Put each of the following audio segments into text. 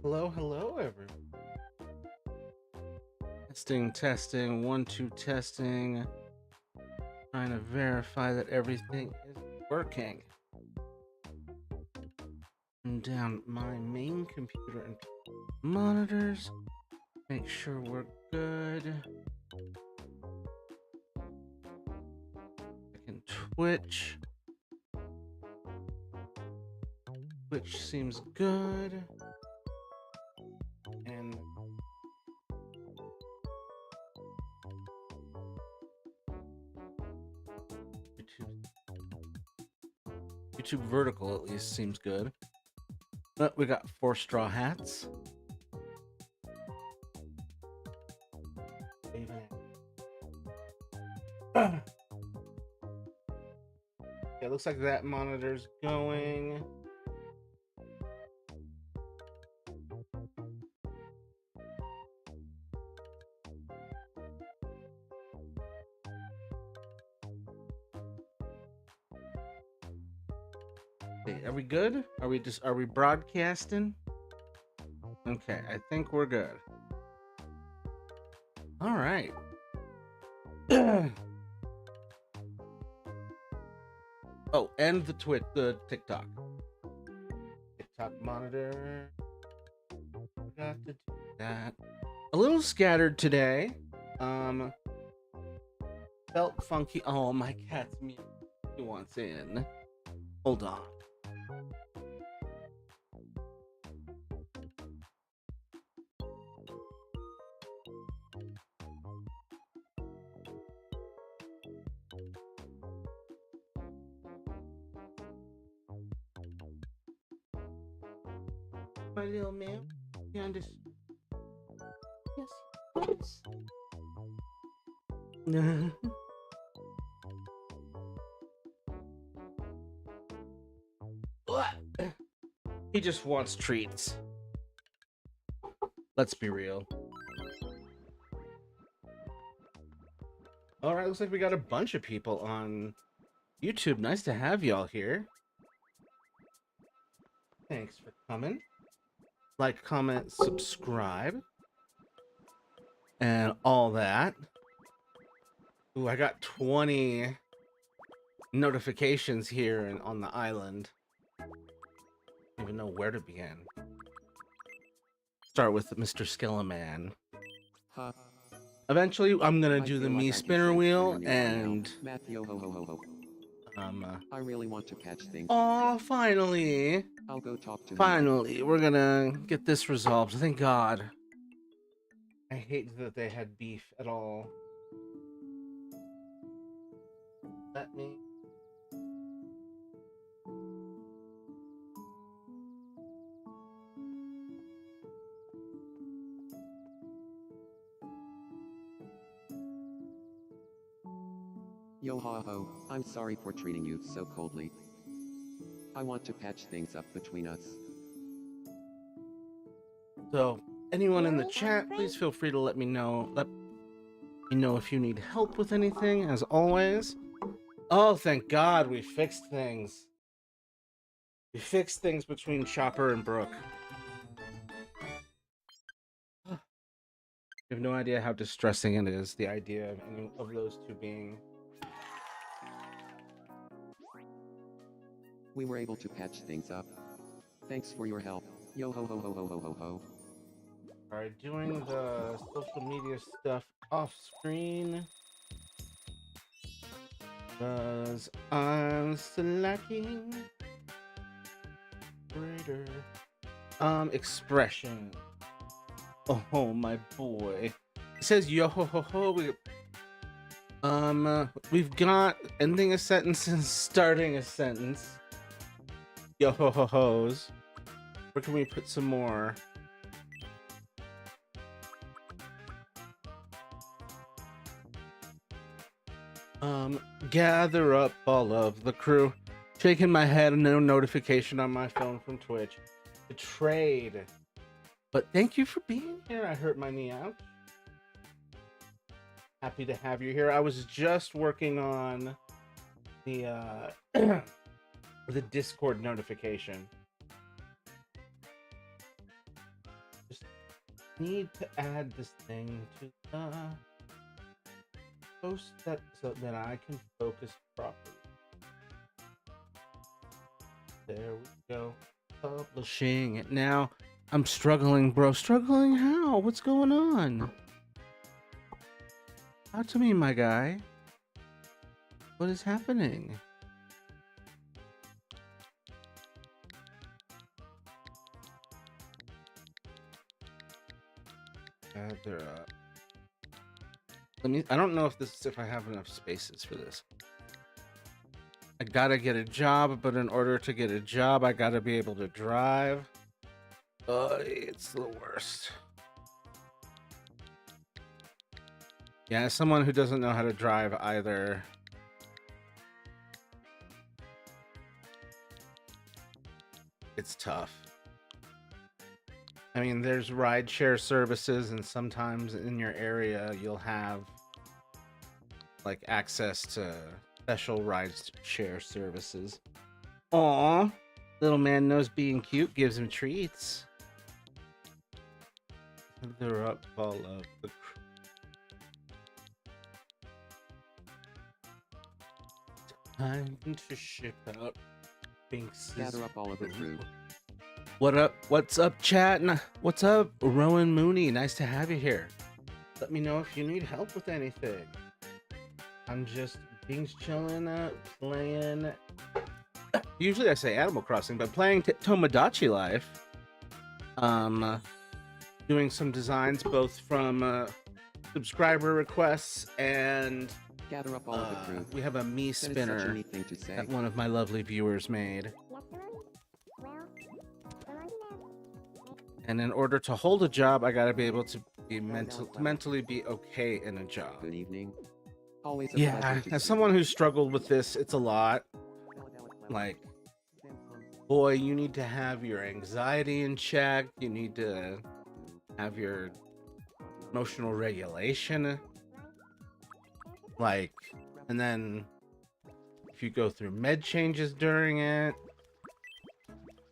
Hello, hello, everyone. Testing, testing, 1, 2, testing. Trying to verify that everything is working. And down my main computer and monitors. Make sure we're good. Second Twitch. Twitch seems good. And YouTube vertical at least seems good. But we got 4 straw hats. Yeah, it looks like that monitor's going. Hey, are we good? Are we broadcasting? Okay, I think we're good. All right. Oh, and the TikTok monitor. Forgot to do that. A little scattered today. Felt funky. Oh, my cat's mute. He wants in. Hold on. My little man. You understand? Yes. Yes. He just wants treats. Let's be real. All right, looks like we got a bunch of people on YouTube. Nice to have y'all here. Thanks for coming. Like, comment, subscribe, and all that. Ooh, I got 20 notifications here and on the island. I don't even know where to begin. Start with Mr. Skeleman. Huh. Eventually, I'm gonna do the like me spinner wheel and Matthew, ho ho ho ho. I really want to catch things. Oh, finally! I'll go talk to him. Finally, we're gonna get this resolved. Thank God. I hate that they had beef at all. Let me. Yo ha ho, I'm sorry for treating you so coldly. I want to patch things up between us. So, anyone in the chat, please feel free to let me know. Let me know if you need help with anything, as always. Oh, thank God we fixed things. We fixed things between Chopper and Brooke. I have no idea how distressing it is, the idea of any of those two being... We were able to patch things up. Thanks for your help. Yo ho ho ho ho ho ho ho. Alright, doing the social media stuff off screen. Because I'm slacking. Greater. Expression. Oh, my boy. It says yo ho ho ho. We've got ending a sentence and starting a sentence. Yo ho ho ho's. Where can we put some more? Gather up all of the crew. Shaking my head, no notification on my phone from Twitch. Betrayed. But thank you for being here. I hurt my knee out. Happy to have you here. I was just working on the the Discord notification. need to add this thing to the post that so that I can focus properly. There we go. Publishing it now. I'm struggling, bro. Struggling how? What's going on? Talk to me, my guy. What is happening? Gather up. I don't know if I have enough spaces for this. I gotta get a job, but in order to get a job, I gotta be able to drive. It's the worst. Yeah, as someone who doesn't know how to drive either, it's tough. I mean, there's rideshare services, and sometimes in your area you'll have like access to special rideshare services. Aw, little man knows being cute gives him treats. They're up all of the time to ship out Binks. Gather up all of the crew. What up? What's up, chat? What's up, Rowan Mooney? Nice to have you here. Let me know if you need help with anything. I'm just Binks chilling out, playing. Usually I say Animal Crossing, but playing Tomodachi Life. Doing some designs both from subscriber requests and gather up all of the crew. We have a me spinner that one of my lovely viewers made. And in order to hold a job, I gotta be able to be mentally be okay in a job. Good evening. Always yeah, as someone who's struggled with this, it's a lot. Like, boy, you need to have your anxiety in check. You need to have your emotional regulation. Like, and then if you go through med changes during it,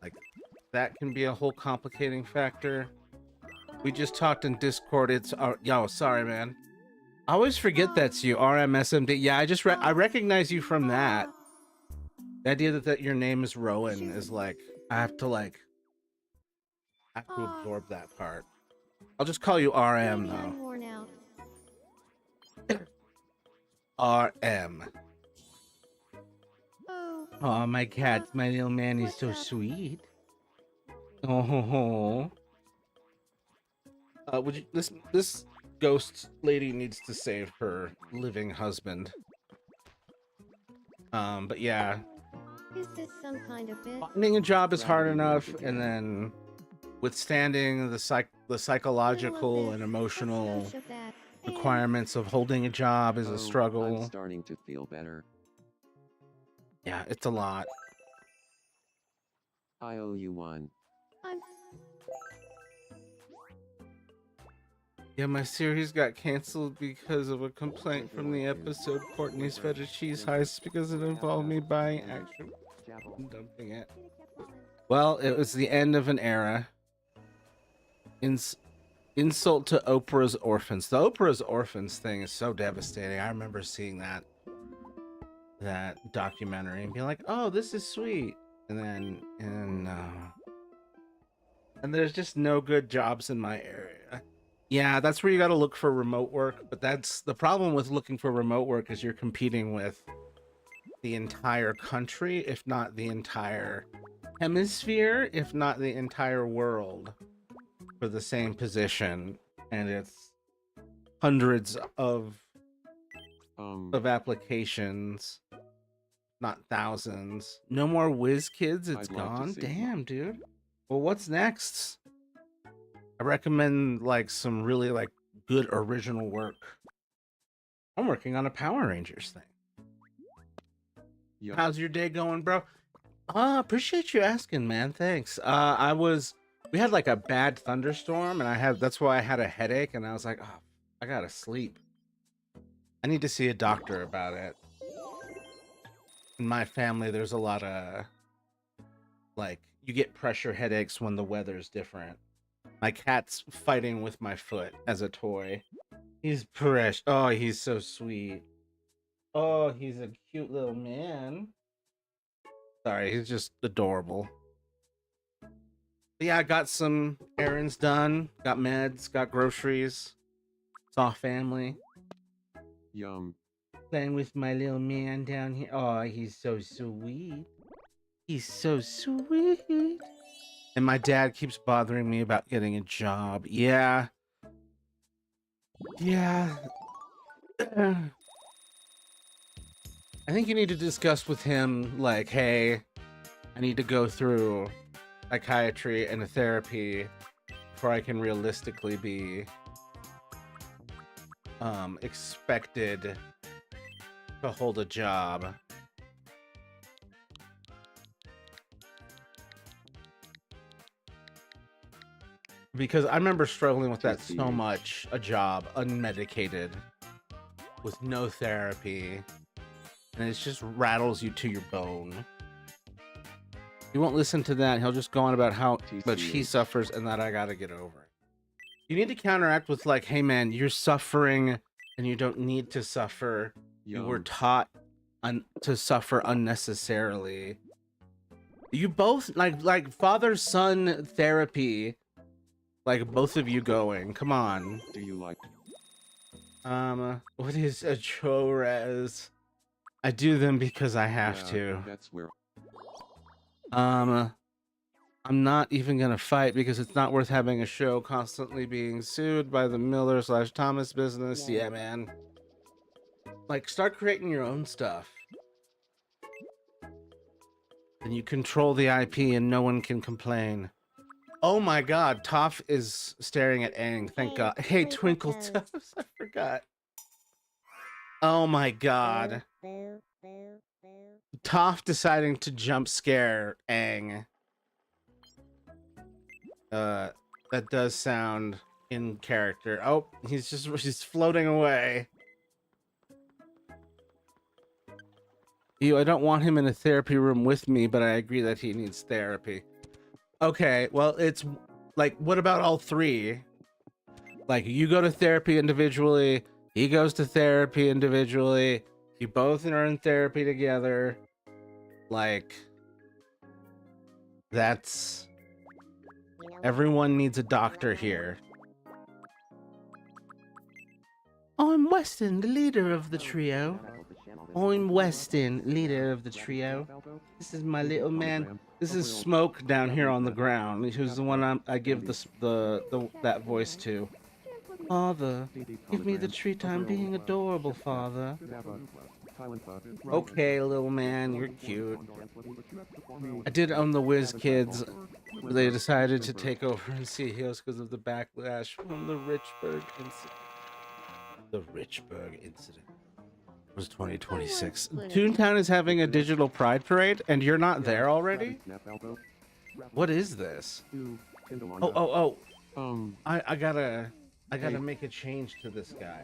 like, that can be a whole complicating factor. We just talked in Discord. It's yo, sorry, man. I always forget that's you, RMSMD. Yeah, I recognize you from that. The idea that your name is Rowan is like, I have to absorb that part. I'll just call you RM though. RM. Oh, my cat, my little man is so sweet. Oh, would you? This ghost lady needs to save her living husband. But yeah. Is this some kind of bit? Finding a job is hard enough, and then withstanding the psychological and emotional requirements of holding a job is a struggle. I'm starting to feel better. Yeah, it's a lot. I owe you one. Yeah, my series got canceled because of a complaint from the episode Courtney's Feta Cheese Heist because it involved me buying action and dumping it. Well, it was the end of an era. Insult to Oprah's Orphans. The Oprah's Orphans thing is so devastating. I remember seeing that documentary and being like, "Oh, this is sweet," and there's just no good jobs in my area. Yeah, that's where you got to look for remote work. But that's the problem with looking for remote work is you're competing with the entire country, if not the entire hemisphere, if not the entire world, for the same position. And it's hundreds of applications, not thousands. No more whiz kids. It's gone. Damn, dude. Well, what's next? I recommend like some really like good original work. I'm working on a Power Rangers thing. Yep. How's your day going, bro? Appreciate you asking, man. Thanks. We had like a bad thunderstorm and that's why I had a headache and I was like, oh, I gotta sleep. I need to see a doctor about it. In my family, there's a lot of like, you get pressure headaches when the weather's different. My cat's fighting with my foot as a toy. He's precious. Oh, he's so sweet. Oh, he's a cute little man. Sorry, he's just adorable. But yeah, I got some errands done. Got meds, got groceries. Saw family. Yum. Playing with my little man down here. Oh, he's so sweet. He's so sweet. And my dad keeps bothering me about getting a job. Yeah. Yeah. I think you need to discuss with him, like, hey, I need to go through psychiatry and a therapy before I can realistically be expected to hold a job. Because I remember struggling with that so much, a job, unmedicated, with no therapy, and it just rattles you to your bone. He won't listen to that. He'll just go on about how much he suffers and that I gotta get over it. You need to counteract with like, hey man, you're suffering and you don't need to suffer. You were taught to suffer unnecessarily. You both like father-son therapy. Like both of you going. Come on. Do you like? What is a chores? I do them because I have to. That's where. I'm not even gonna fight because it's not worth having a show constantly being sued by the Miller/Thomas business. Yeah, man. Like, start creating your own stuff. And you control the IP and no one can complain. Oh my god, Toph is staring at Aang. Thank god. Hey, Twinkle Toes. I forgot. Oh my god. Toph deciding to jump scare Aang. That does sound in character. Oh, he's floating away. I don't want him in a therapy room with me, but I agree that he needs therapy. Okay, well, it's like, what about all three? Like, you go to therapy individually, he goes to therapy individually, you both are in therapy together. Like, that's... Everyone needs a doctor here. I'm Weston, the leader of the trio. I'm Weston, leader of the trio. This is my little man. This is Smoke down here on the ground. Who's the one I give that voice to. Father, give me the treat. I'm being adorable, Father. Okay, little man, you're cute. I did own the Whiz Kids. They decided to take over and see Heels because of the backlash from the Richburg incident. The Richburg incident was 2026. Toontown is having a digital pride parade, and you're not there already? What is this? Oh. I gotta make a change to this guy.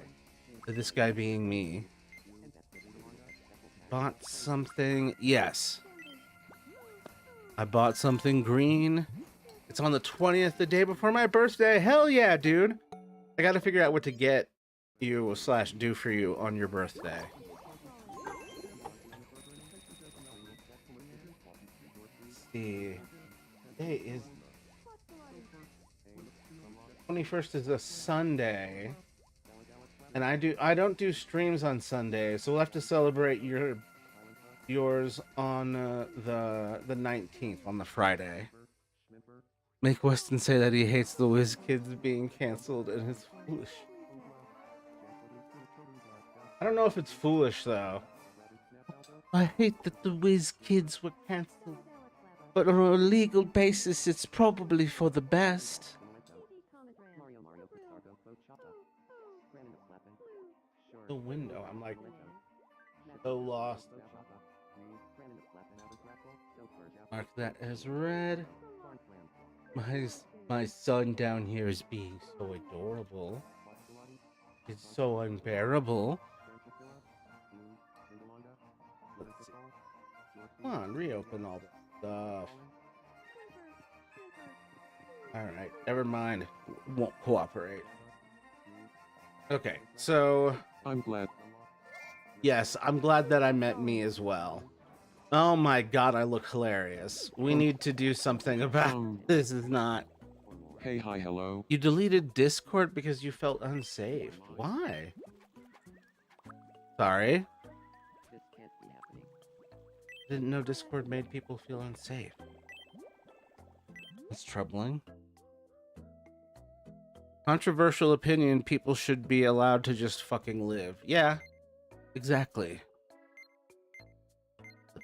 To this guy being me. Bought something. Yes. I bought something green. It's on the 20th, the day before my birthday. Hell yeah, dude. I gotta figure out what to get you / do for you on your birthday. Let's see. Today is 21st is a Sunday. And I don't do streams on Sunday, so we'll have to celebrate yours on the 19th, on the Friday. Make Weston say that he hates the Whiz Kids being canceled and it's foolish. I don't know if it's foolish though. I hate that the Whiz Kids were canceled, but on a legal basis, it's probably for the best. The window, I'm like so lost. Mark that as red. My son down here is being so adorable. It's so unbearable. Let's see. Come on, reopen all that stuff. All right, never mind. Won't cooperate. Okay, so I'm glad. yes, I'm glad that I met me as well. Oh my god, I look hilarious. We need to do something about this. Is not. Hey, hi, hello. You deleted Discord because you felt unsafe. Why? Sorry. This can't be happening. Didn't know Discord made people feel unsafe. That's troubling. Controversial opinion, people should be allowed to just fucking live. Yeah, exactly.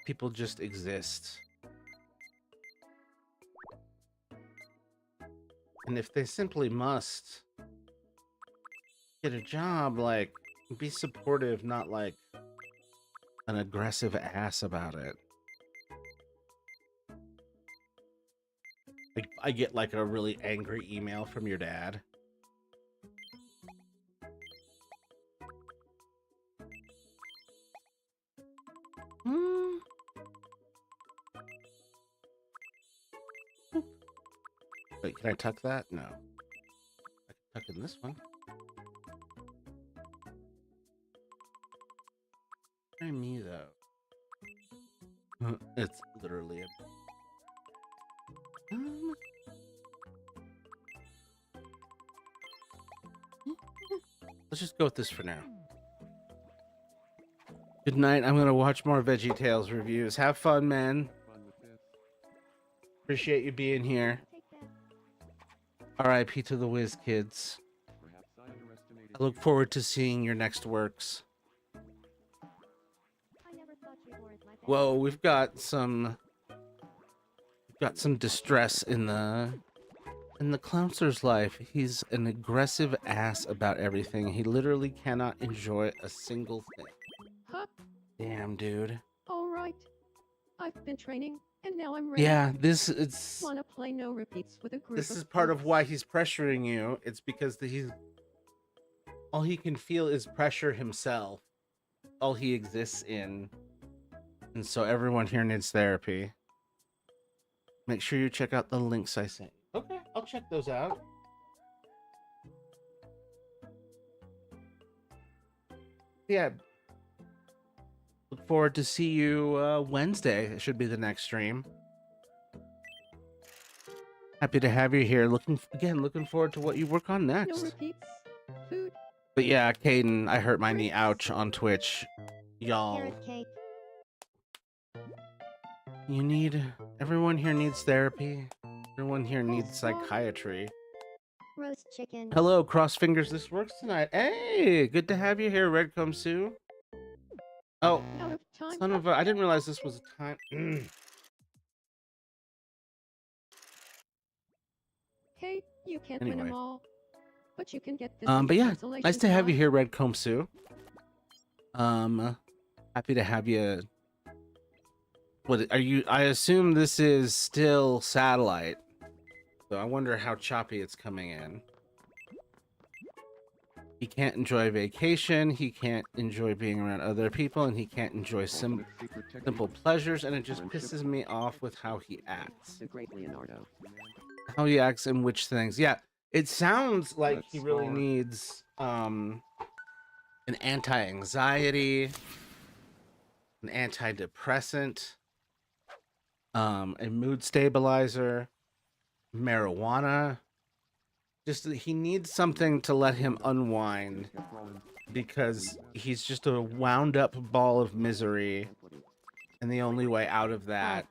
People just exist. And if they simply must get a job, like, be supportive, not like an aggressive ass about it. Like, I get like a really angry email from your dad. Wait, can I tuck that? No. I can tuck in this one. Try me, though. It's literally a... Let's just go with this for now. Good night. I'm gonna watch more VeggieTales reviews. Have fun, man. Appreciate you being here. R.I.P. to the Whiz Kids. I look forward to seeing your next works. Whoa, we've got some distress in the Clownster's life. He's an aggressive ass about everything. He literally cannot enjoy a single thing. Huh? Damn, dude. All right. I've been training, and now I'm ready. Yeah, it's Wanna play no repeats with a group this of is part of folks? why he's pressuring you. It's because he's all he can feel is pressure himself. All he exists in. And so everyone here needs therapy. Make sure you check out the links I sent. Okay, I'll check those out. Yeah. Look forward to see you Wednesday. It should be the next stream. Happy to have you here. Looking forward to what you work on No next. repeats. Food. But yeah, Caden, I hurt my knee. Ouch on Twitch. Y'all. Carrot cake. Everyone here needs therapy. Everyone here needs psychiatry. Roast chicken. Hello, cross fingers this works tonight. Hey, good to have you here, Redcomb Sue. Oh, Out of time. son of a, I didn't realize this was a time. Hey, you can't win Anyway. them all. But you can get this. But yeah, consolation nice to have you prize. here, Redcomb Sue. Happy to have you. What are you? I assume this is still satellite. So I wonder how choppy it's coming in. He can't enjoy vacation, he can't enjoy being around other people, and he can't enjoy simple pleasures, and it just pisses me off with how he acts. The great Leonardo. How he acts and which things. Yeah, it sounds like he Let's really start. needs an anti-anxiety, an antidepressant, a mood stabilizer, marijuana. Just he needs something to let him unwind because he's just a wound up ball of misery, and the only way out of that,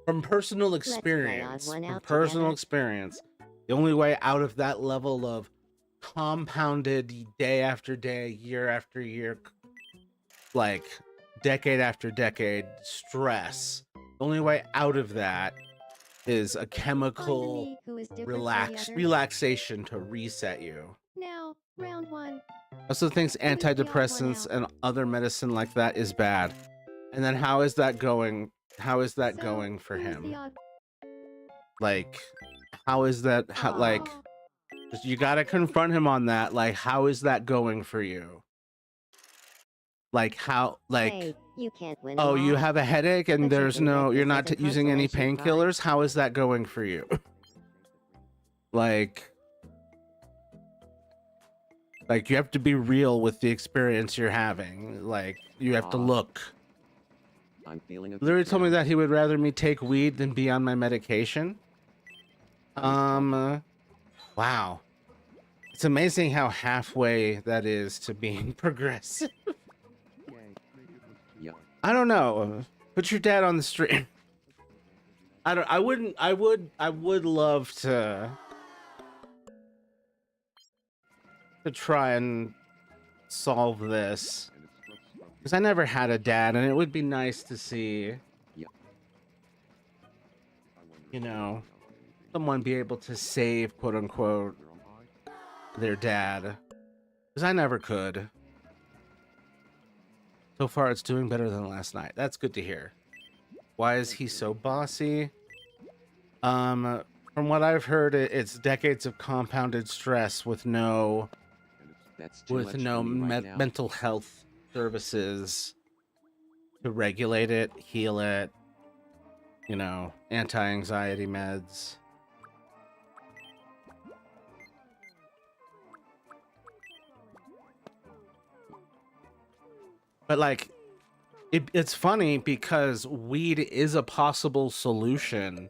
from personal experience, the only way out of that level of compounded day after day, year after year, like decade after decade stress, the only way out of that is a chemical Find me who is different from the others. relaxation to reset you. Now, round one. Also thinks Who is the odd one antidepressants out? and other medicine like that is bad. And then how is that going? How is that So, going for who is him? the odd- Like, how is that? How, like, Aw. you gotta confront him on that. Like, how is that going for you? Like, how? Like, Hey, you can't win oh, them you all. have a headache and But you there's can no, get you're this not as a using any consolation painkillers. How is that going for you? Like you have to be real with the experience you're having. Like you have to look. I'm feeling a bit Literally told me down. that he would rather me take weed than be on my medication. Wow. It's amazing how halfway that is to being progressive. Yeah. I don't know. Put your dad on the street. I would love to try and solve this. Because I never had a dad, and it would be nice to see, you know, someone be able to save, quote unquote, their dad. Because I never could. So far, it's doing better than last night. That's good to hear. Why is he so bossy? From what I've heard, it's decades of compounded stress with no mental health services to regulate it, heal it, you know, anti-anxiety meds. But like, it's funny because weed is a possible solution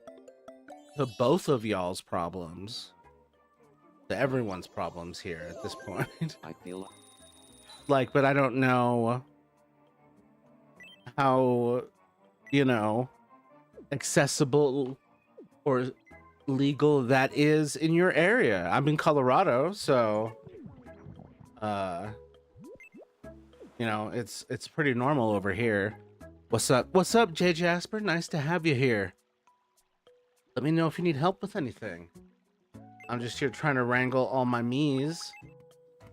to both of y'all's problems, to everyone's problems here at this point. I feel Like, but I don't know how, you know, accessible or legal that is in your area. I'm in Colorado, so you know, it's pretty normal over here. What's up, J Jasper? Nice to have you here. Let me know if you need help with anything. I'm just here trying to wrangle all my me's.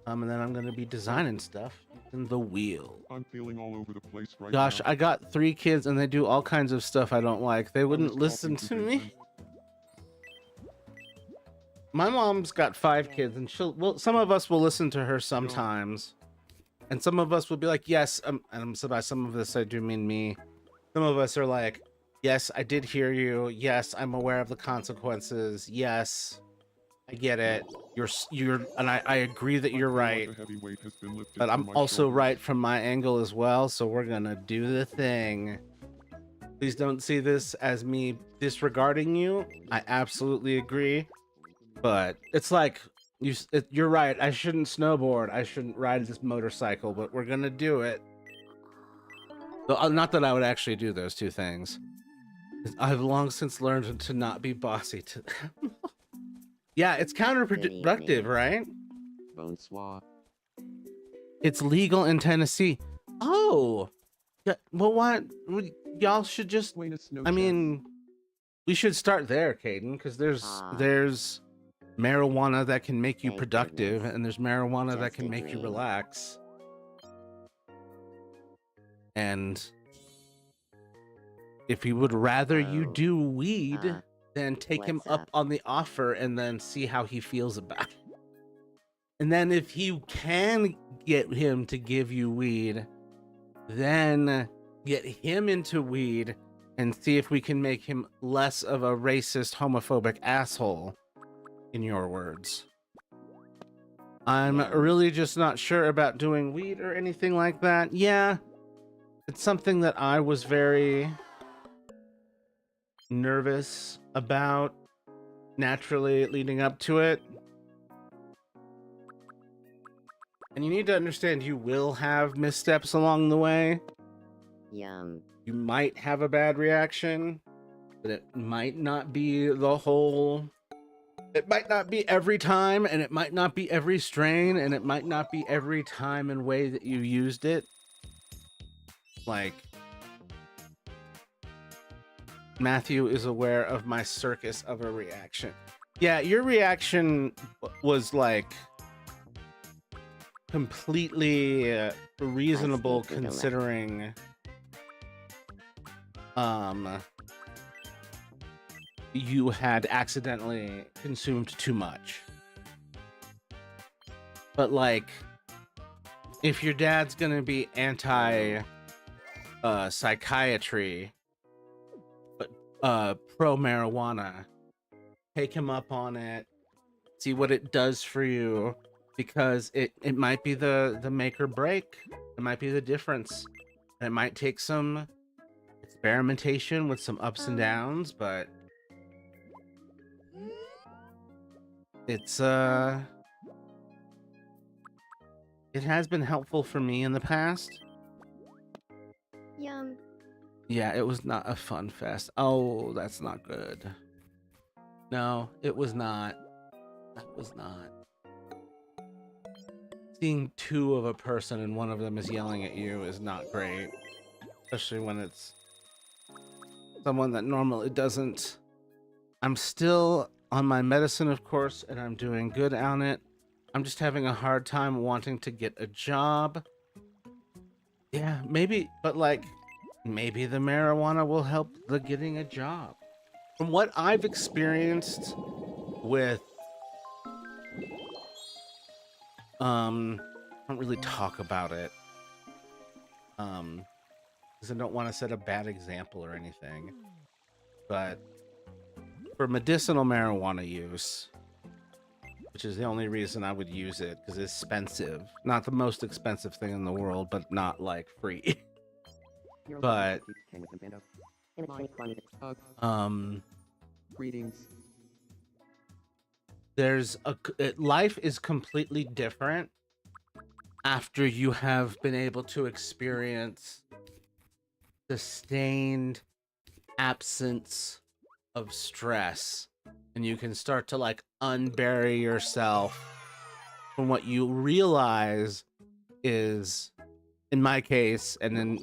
And then I'm gonna be designing stuff in the wheel. I'm feeling all over the place right Gosh, now. I got 3 kids and they do all kinds of stuff I don't like. They wouldn't listen to me. My mom's got 5 kids and some of us will listen to her sometimes. And some of us will be like, yes, and so by some of this I do mean me. Some of us are like, yes, I did hear you. Yes, I'm aware of the consequences. Yes, I get it. And I agree that you're right. But I'm also right from my angle as well, so we're gonna do the thing. Please don't see this as me disregarding you. I absolutely agree. But it's like, you're right. I shouldn't snowboard. I shouldn't ride this motorcycle, but we're gonna do it. Not that I would actually do those two things. I've long since learned to not be bossy to them. Yeah, it's counterproductive, right? Bonsoir. It's legal in Tennessee. Oh, yeah. Well, what? Y'all should just. I mean, we should start there, Caden, because there's marijuana that can make you Thank productive, goodness. and there's marijuana that Just can a make you dream. relax. And if he would rather you Oh, do weed, then take him what's up up? on the offer and then see how he feels about it. And then if you can get him to give you weed, then get him into weed and see if we can make him less of a racist, homophobic asshole, in your words. I'm Yeah. really just not sure about doing weed or anything like that. Yeah, it's something that I was very nervous about naturally leading up to it. And you need to understand you will have missteps along the way. Yum. You might have a bad reaction, but it might not be the whole. It might not be every time, and it might not be every strain, and it might not be every time and way that you used it. Like, Matthew is aware of my circus of a reaction. Yeah, your reaction was like completely reasonable speak with a considering you had accidentally consumed too much. But like, if your dad's gonna be anti psychiatry but pro marijuana, take him up on it, See what it does for you, because it might be the make or break. It might be the difference. It might take some experimentation with some ups and downs, but it's it has been helpful for me in the past. Yum. Yeah, it was not a fun fest. Oh, that's not good. No, it was not. That was not. Seeing two of a person and one of them is yelling at you is not great. Especially when it's someone that normally doesn't. I'm still on my medicine, of course, and I'm doing good on it. I'm just having a hard time wanting to get a job. Yeah, maybe, but like, maybe the marijuana will help the getting a job. From what I've experienced with, I don't really talk about it, because I don't want to set a bad example or anything, but for medicinal marijuana use, which is the only reason I would use it, because it's expensive. Not the most expensive thing in the world, but not like free. But Greetings. there's life is completely different after you have been able to experience sustained absence of stress, and you can start to like unbury yourself from what you realize is, in my case, and then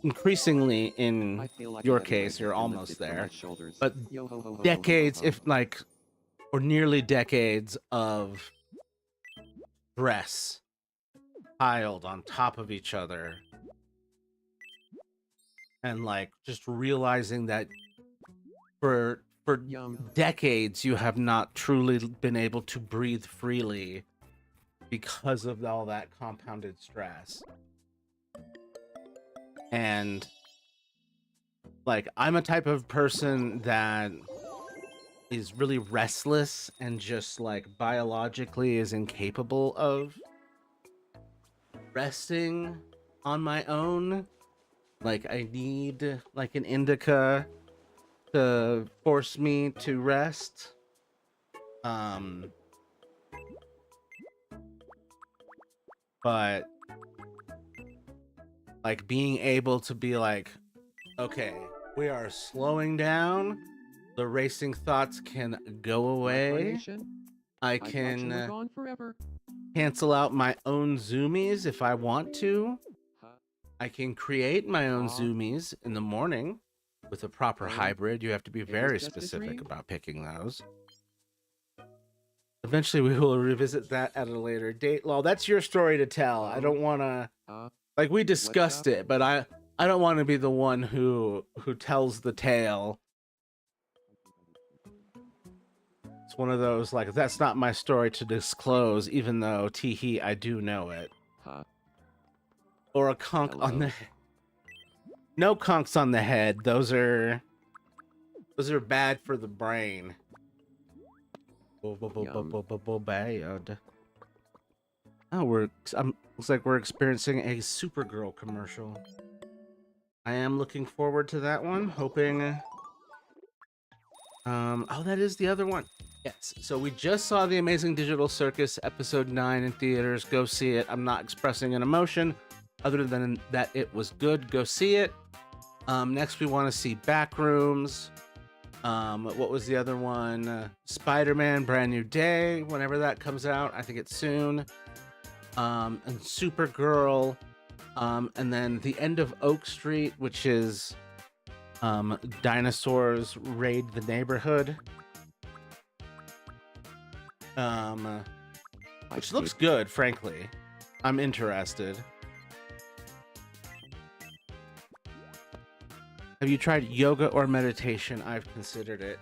increasingly in I feel like your a heavy weight case, has you're been almost lifted from there. my shoulders. But Yo ho ho ho ho ho decades, ho. if like, or nearly decades of stress piled on top of each other, and like just realizing that for Yum. decades you have not truly been able to breathe freely because of all that compounded stress. And like, I'm a type of person that is really restless and just like biologically is incapable of resting on my own. Like, I need like an indica to force me to rest. But like being able to be like, okay, we are slowing down. The racing thoughts can go away. Reincarnation? I thought you were can gone forever. cancel out my own zoomies if I want to. Huh? I can create my own Aw. zoomies in the morning with a proper Oh, hybrid. You have to be was very just a specific dream? about picking those. Eventually, we will revisit that at a later date. Well, that's your story to tell. I Oh. don't want to, Uh, like, we discussed up? it, but I don't want to be the one who tells the tale. It's one of those, like, that's not my story to disclose, even though, teehee, I do know it. huh? Or a conk on Hello? the... No conks on the head. Those are bad for the brain. Bad. Oh, looks like we're experiencing a Supergirl commercial. I am looking forward to that one, hoping... oh, that is the other one. Yes, so we just saw The Amazing Digital Circus episode 9 in theaters. Go see it. I'm not expressing an emotion other than that it was good. Go see it. Next we want to see Backrooms. What was the other one? Spider-Man Brand New Day, whenever that comes out. I think it's soon. And Supergirl. And then the end of Oak Street, which is dinosaurs raid the neighborhood. Which looks good, frankly. I'm interested. Have you tried yoga or meditation? I've considered it.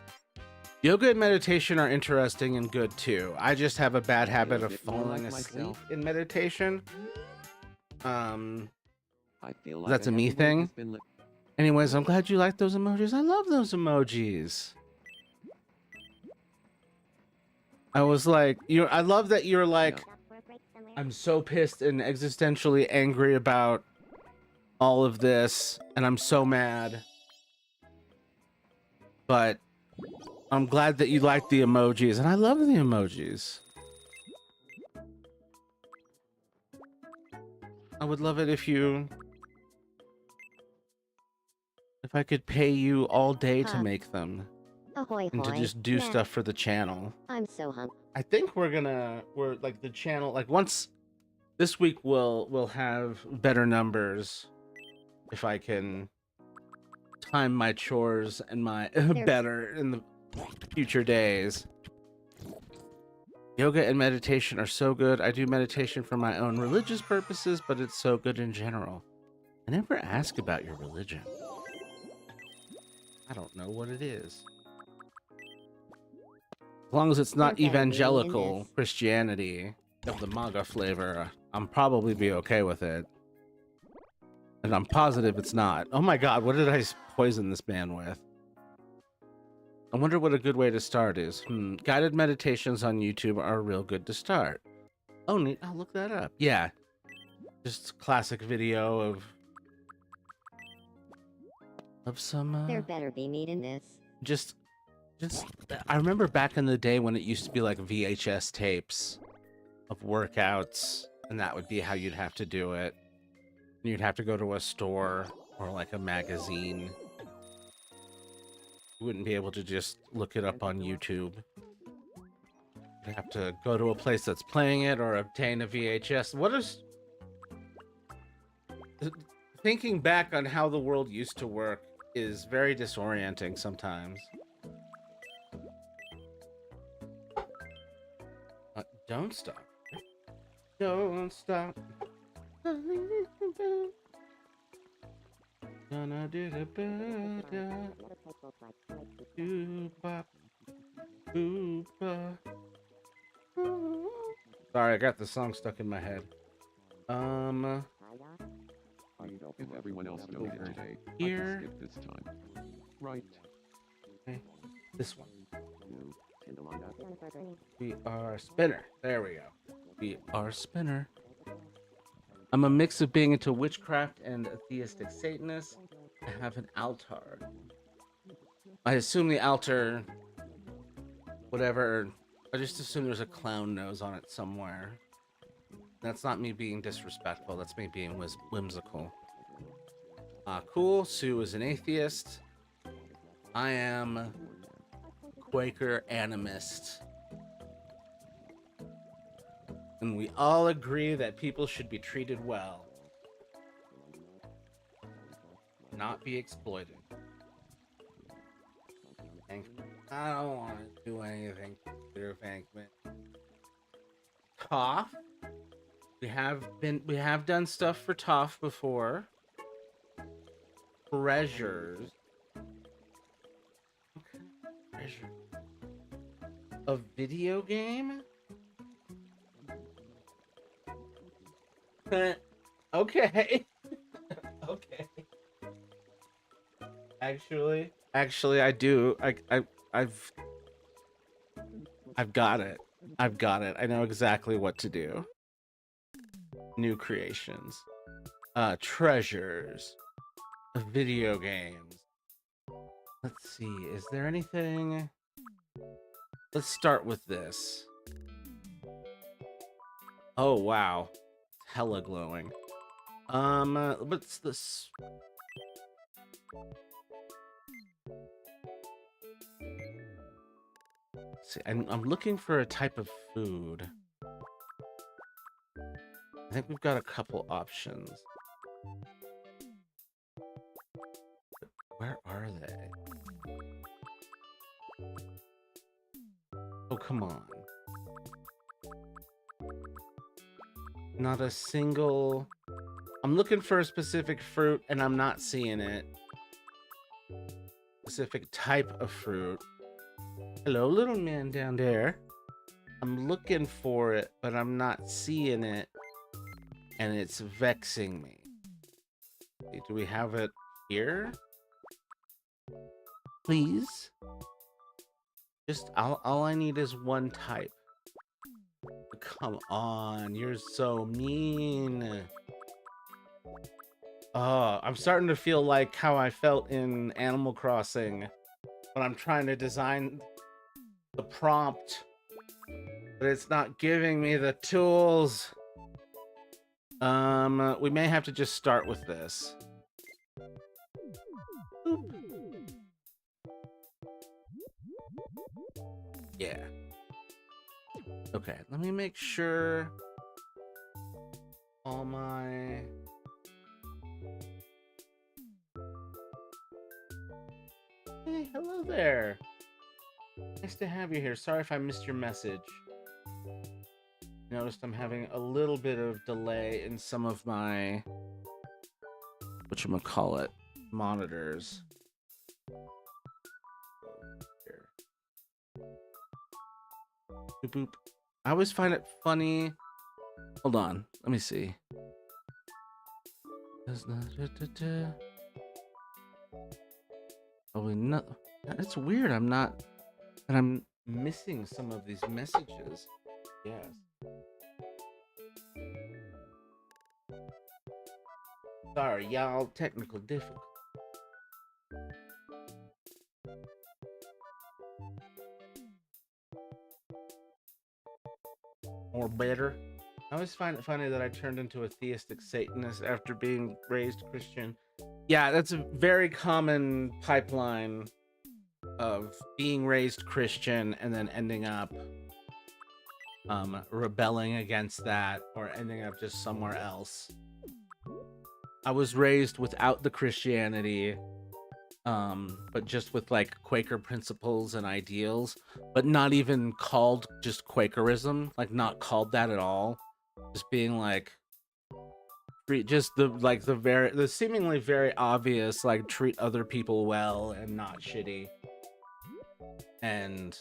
Yoga and meditation are interesting and good too. I just have a bad habit of falling asleep in meditation. I feel like That's a heavy me weight thing. has been Anyways, I'm glad you like those emojis. I love those emojis. I was like, I love that you're like, Yeah. I'm so pissed and existentially angry about all of this, and I'm so mad. But I'm glad that you like the emojis, and I love the emojis. I would love it if I could pay you all day to Huh. make them Ahoy and to hoy. just do Nah, stuff for the channel. I'm so hungry. I think we're like the channel, like once this week we'll have better numbers if I can time my chores and my better in the future days. Yoga and meditation are so good. I do meditation for my own religious purposes, but it's so good in general. I never ask about your religion. I don't know what it is. As long as it's not There better be in evangelical this. Christianity of the MAGA flavor, I'm probably be okay with it. And I'm positive it's not. Oh my god, what did I poison this man with? I wonder what a good way to start is. Guided meditations on YouTube are real good to start. Oh, neat. I'll look that up. Yeah. Just classic video of some There better be meat in this. just I remember back in the day when it used to be like VHS tapes of workouts, and that would be how you'd have to do it. You'd have to go to a store or like a magazine. You wouldn't be able to just look it up on YouTube. You'd have to go to a place that's playing it or obtain a VHS. What is... Thinking back on how the world used to work is very disorienting sometimes. Don't stop. Don't stop. Gonna do the better. Sorry, I got the song stuck in my head. If everyone else donated today, I Here. can skip this time. Right. Okay, this one. No. We are spinner. There we go. We are spinner. I'm a mix of being into witchcraft and a theistic Satanist. I have an altar. I assume the altar, whatever, I just assume there's a clown nose on it somewhere. That's not me being disrespectful, that's me being whimsical. Cool, Sue is an atheist. I am Quaker animist. And we all agree that people should be treated well, not be exploited. I don't want to do anything, Peter Venkman. Toph. We have done stuff for Toph before. Treasures. Okay. Treasure. A video game? Okay. Okay. Actually, I do. I've got it. I've got it. I know exactly what to do. New creations. Treasures. Video games. Let's see. Is there anything? Let's start with this. Oh, wow. It's hella glowing. What's this? See, I'm looking for a type of food. I think we've got a couple options. But where are they? Oh, come on. Not a single... I'm looking for a specific fruit and I'm not seeing it. Specific type of fruit. Hello, little man down there. I'm looking for it, but I'm not seeing it. And it's vexing me. Do we have it here? Please? Just all I need is one type. come on, you're so mean. Oh, I'm starting to feel like how I felt in Animal Crossing when I'm trying to design the prompt, but it's not giving me the tools. We may have to just start with this. Boop. Yeah. Okay, let me make sure all my... Hey, hello there. Nice to have you here. Sorry if I missed your message. Noticed I'm having a little bit of delay in some of my whatchamacallit monitors. Here. Boop boop. I always find it funny. Hold on, let me see. Probably not. It's weird. I'm missing some of these messages. Yes. Sorry, y'all. Technical difficulty. Or better. I always find it funny that I turned into a theistic Satanist after being raised Christian. Yeah, that's a very common pipeline of being raised Christian and then ending up rebelling against that or ending up just somewhere else. I was raised without the Christianity, but just with like Quaker principles and ideals, but not even called just Quakerism, like not called that at all. Just being like just the seemingly very obvious, like treat other people well and not shitty. And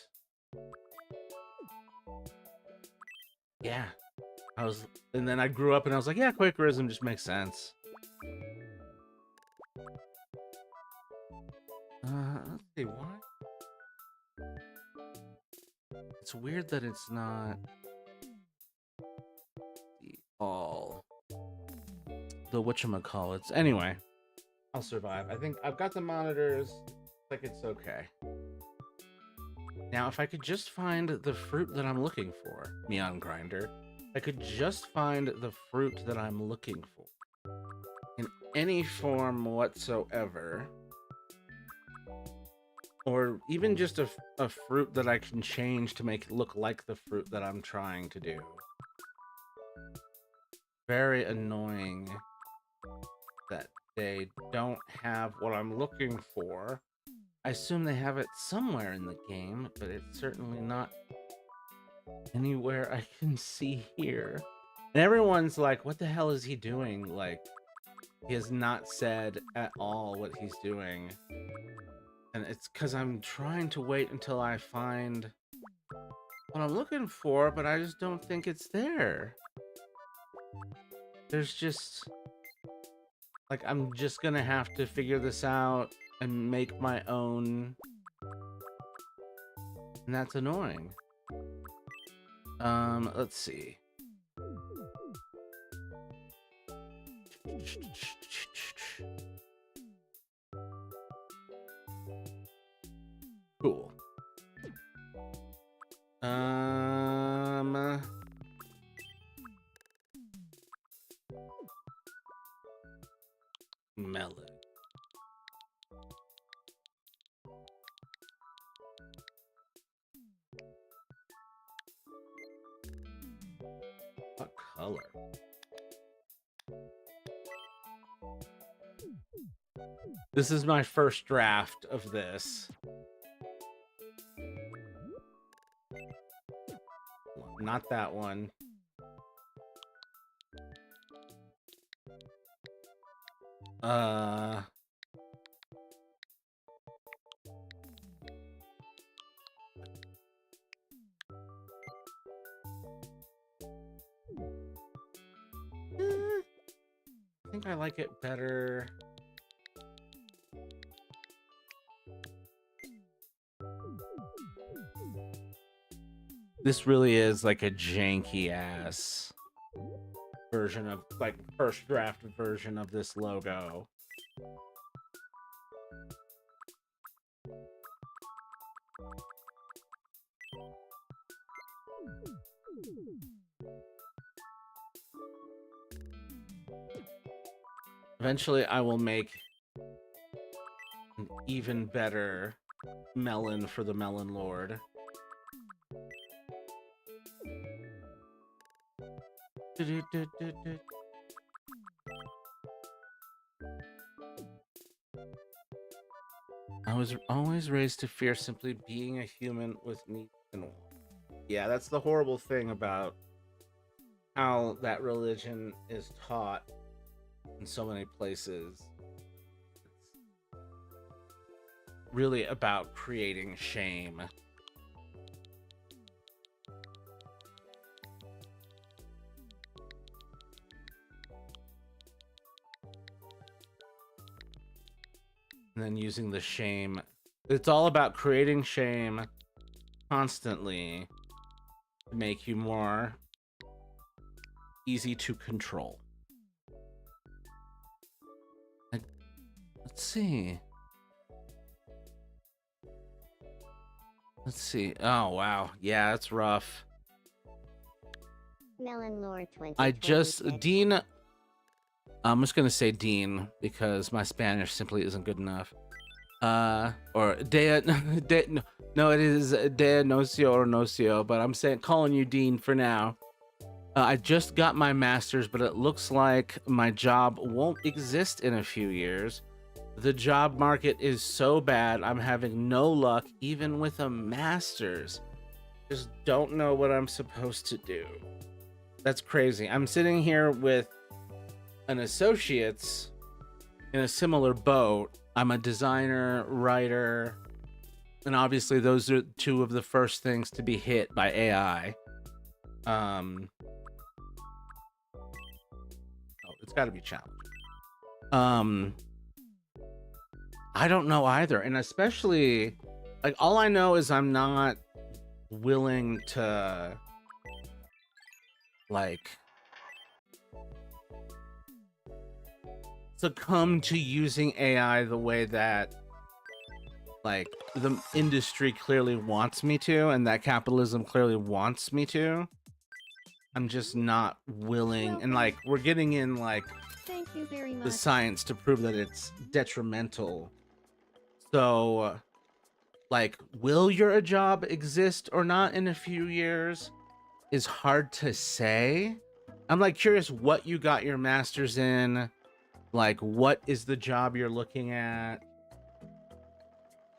yeah, and then I grew up and I was like, yeah, Quakerism just makes sense. Let's see, why? It's weird that it's not the whatchamacallits. Anyway, I'll survive. I think I've got the monitors. Like it's okay. Now, if I could just find the fruit that I'm looking for, Neon Grinder, I could just find the fruit that I'm looking for in any form whatsoever, or even just a fruit that I can change to make it look like the fruit that I'm trying to do. Very annoying that they don't have what I'm looking for. I assume they have it somewhere in the game, but it's certainly not anywhere I can see here. And everyone's like, what the hell is he doing? Like, he has not said at all what he's doing. And it's because I'm trying to wait until I find what I'm looking for, but I just don't think it's there. There's just... like, I'm just gonna have to figure this out and make my own. And that's annoying. Let's see. Cool. Melon. What color? This is my first draft of this. Not that one. I think I like it better. This really is like a janky ass version of, like, first draft version of this logo. Eventually I will make an even better melon for the Melon Lord. I was always raised to fear simply being a human with needs and wants. Yeah, that's the horrible thing about how that religion is taught in so many places. It's really about creating shame. And then using the shame. It's all about creating shame constantly to make you more easy to control. Let's see. Let's see. Oh, wow. Yeah, that's rough. Melon Lord 20. I just... Dean... I'm just gonna say Dean because my Spanish simply isn't good enough. Or Dea, no, it is Dea Nocio or Nocio, but I'm calling you Dean for now. I just got my master's, but it looks like my job won't exist in a few years. The job market is so bad, I'm having no luck even with a master's. Just don't know what I'm supposed to do. That's crazy. I'm sitting here with an associate's in a similar boat. I'm a designer, writer, and obviously those are two of the first things to be hit by AI. Oh, it's got to be challenging. I don't know either, and especially, like, all I know is I'm not willing to, like, succumb to using AI the way that, like, the industry clearly wants me to, and that capitalism clearly wants me to. I'm just not willing, and, like, we're getting in, like, Thank you very much. the science to prove that it's detrimental. So, like, will your job exist or not in a few years is hard to say. I'm, like, curious what you got your master's in. Like, what is the job you're looking at?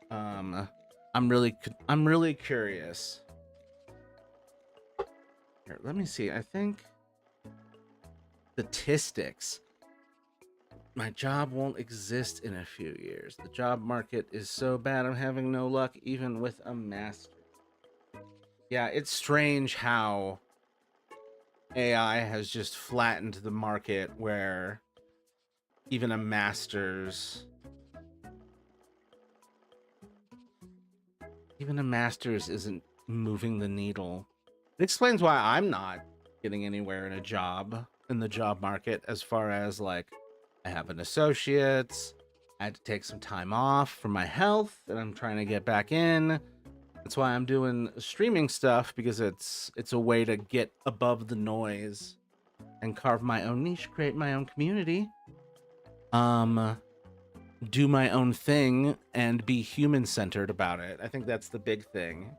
I'm really curious. Here, let me see. I think statistics. My job won't exist in a few years. The job market is so bad, I'm having no luck even with a master. Yeah, it's strange how AI has just flattened the market where even a master's isn't moving the needle. It explains why I'm not getting anywhere in the job market, as far as, like, I have an associate's, I had to take some time off for my health, and I'm trying to get back in. That's why I'm doing streaming stuff, because it's a way to get above the noise and carve my own niche, create my own community. Do my own thing and be human-centered about it. I think that's the big thing.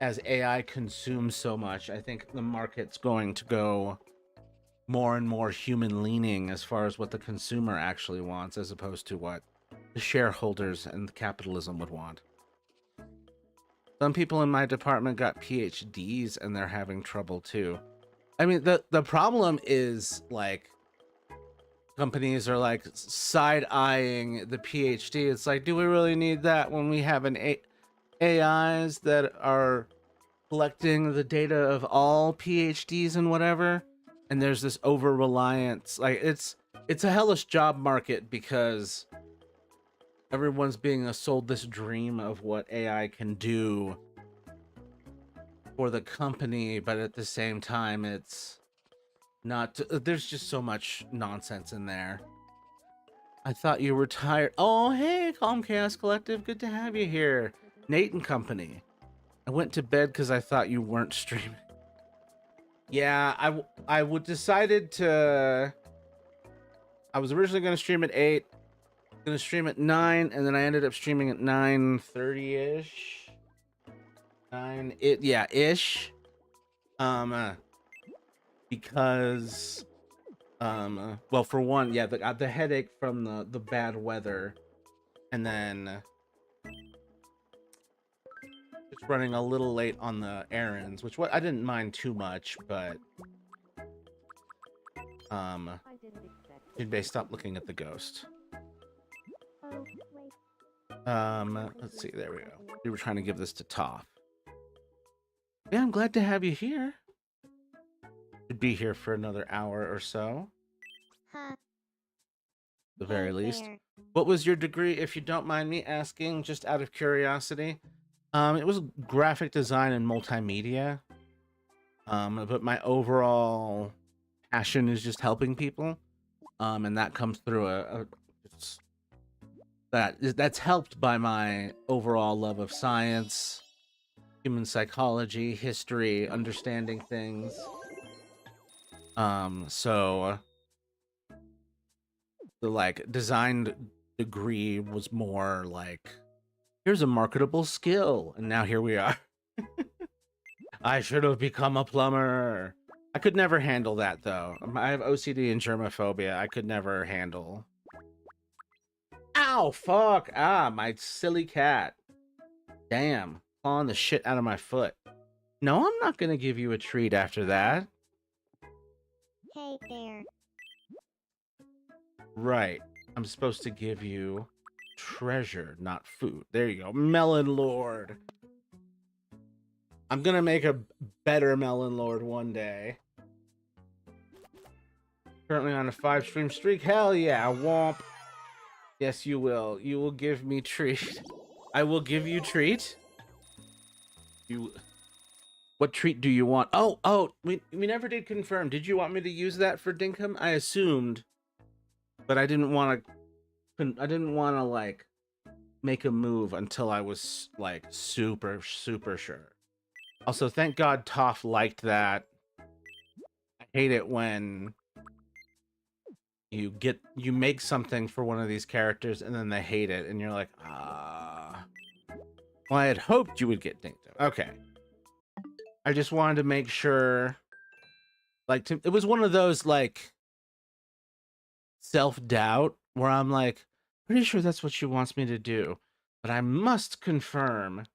As AI consumes so much, I think the market's going to go more and more human-leaning as far as what the consumer actually wants, as opposed to what the shareholders and the capitalism would want. Some people in my department got PhDs and they're having trouble too. I mean, the problem is, like, companies are, like, side-eyeing the PhD. It's like, do we really need that when we have AIs that are collecting the data of all PhDs and whatever? And there's this over-reliance. Like, it's a hellish job market because everyone's being sold this dream of what AI can do for the company, but at the same time, it's not. There's just so much nonsense in there. I thought you were tired. Oh, hey, Calm Chaos Collective. Good to have you here. Nate and company. I went to bed because I thought you weren't streaming. Yeah, I would decided to. I was originally going to stream at 8, going to stream at 9, and then I ended up streaming at 9:30-ish. Ish. Because well, for one, yeah, the headache from the bad weather, and then it's running a little late on the errands, which I didn't mind too much, but Jinbei, stop looking at the ghost. Let's see, there we go. We were trying to give this to Toph. Yeah, I'm glad to have you here. Should be here for another hour or so. Huh. The very Hey least. there. What was your degree, if you don't mind me asking, just out of curiosity? It was graphic design and multimedia. But my overall passion is just helping people. And that comes through that's helped by my overall love of science, human psychology, history, understanding things. So the like design degree was more like, here's a marketable skill, and now here we are. I should have become a plumber. I could never handle that though. I have OCD and germophobia. I could never handle. Ow, fuck. Ah, my silly cat. Damn, clawing the shit out of my foot. No, I'm not gonna give you a treat after that. Hey there. Right. I'm supposed to give you treasure, not food. There you go. Melon Lord. I'm gonna make a better Melon Lord one day. Currently on a 5-stream streak. Hell yeah, womp. Yes, you will. You will give me treat. I will give you treat. What treat do you want? Oh, we never did confirm. Did you want me to use that for Dinkum? I assumed, but I didn't want to like make a move until I was like super sure. Also, thank God Toph liked that. I hate it when you make something for one of these characters and then they hate it and you're like, ah. Well, I had hoped you would get Dinkum. Okay. I just wanted to make sure, like, it was one of those, like, self-doubt where I'm like, pretty sure that's what she wants me to do, but I must confirm.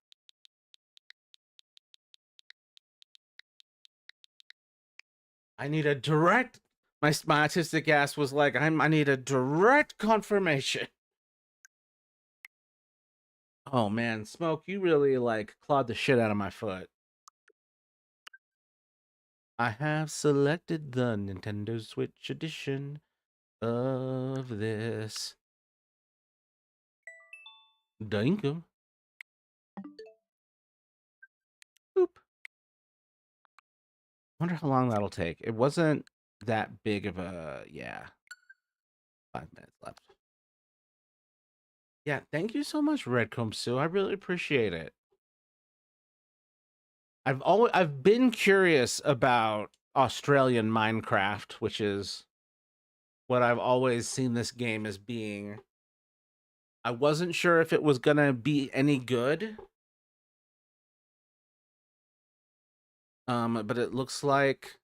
I need a direct, my autistic ass was like, I need a direct confirmation. Oh man, Smoke, you really, like, clawed the shit out of my foot. I have selected the Nintendo Switch edition of this Dinkum. Boop. Wonder how long that'll take. It wasn't that big of a, yeah. 5 minutes left. Yeah, thank you so much, Redcomb Sue. I really appreciate it. I've been curious about Australian Minecraft, which is what I've always seen this game as being. I wasn't sure if it was gonna be any good. But it looks like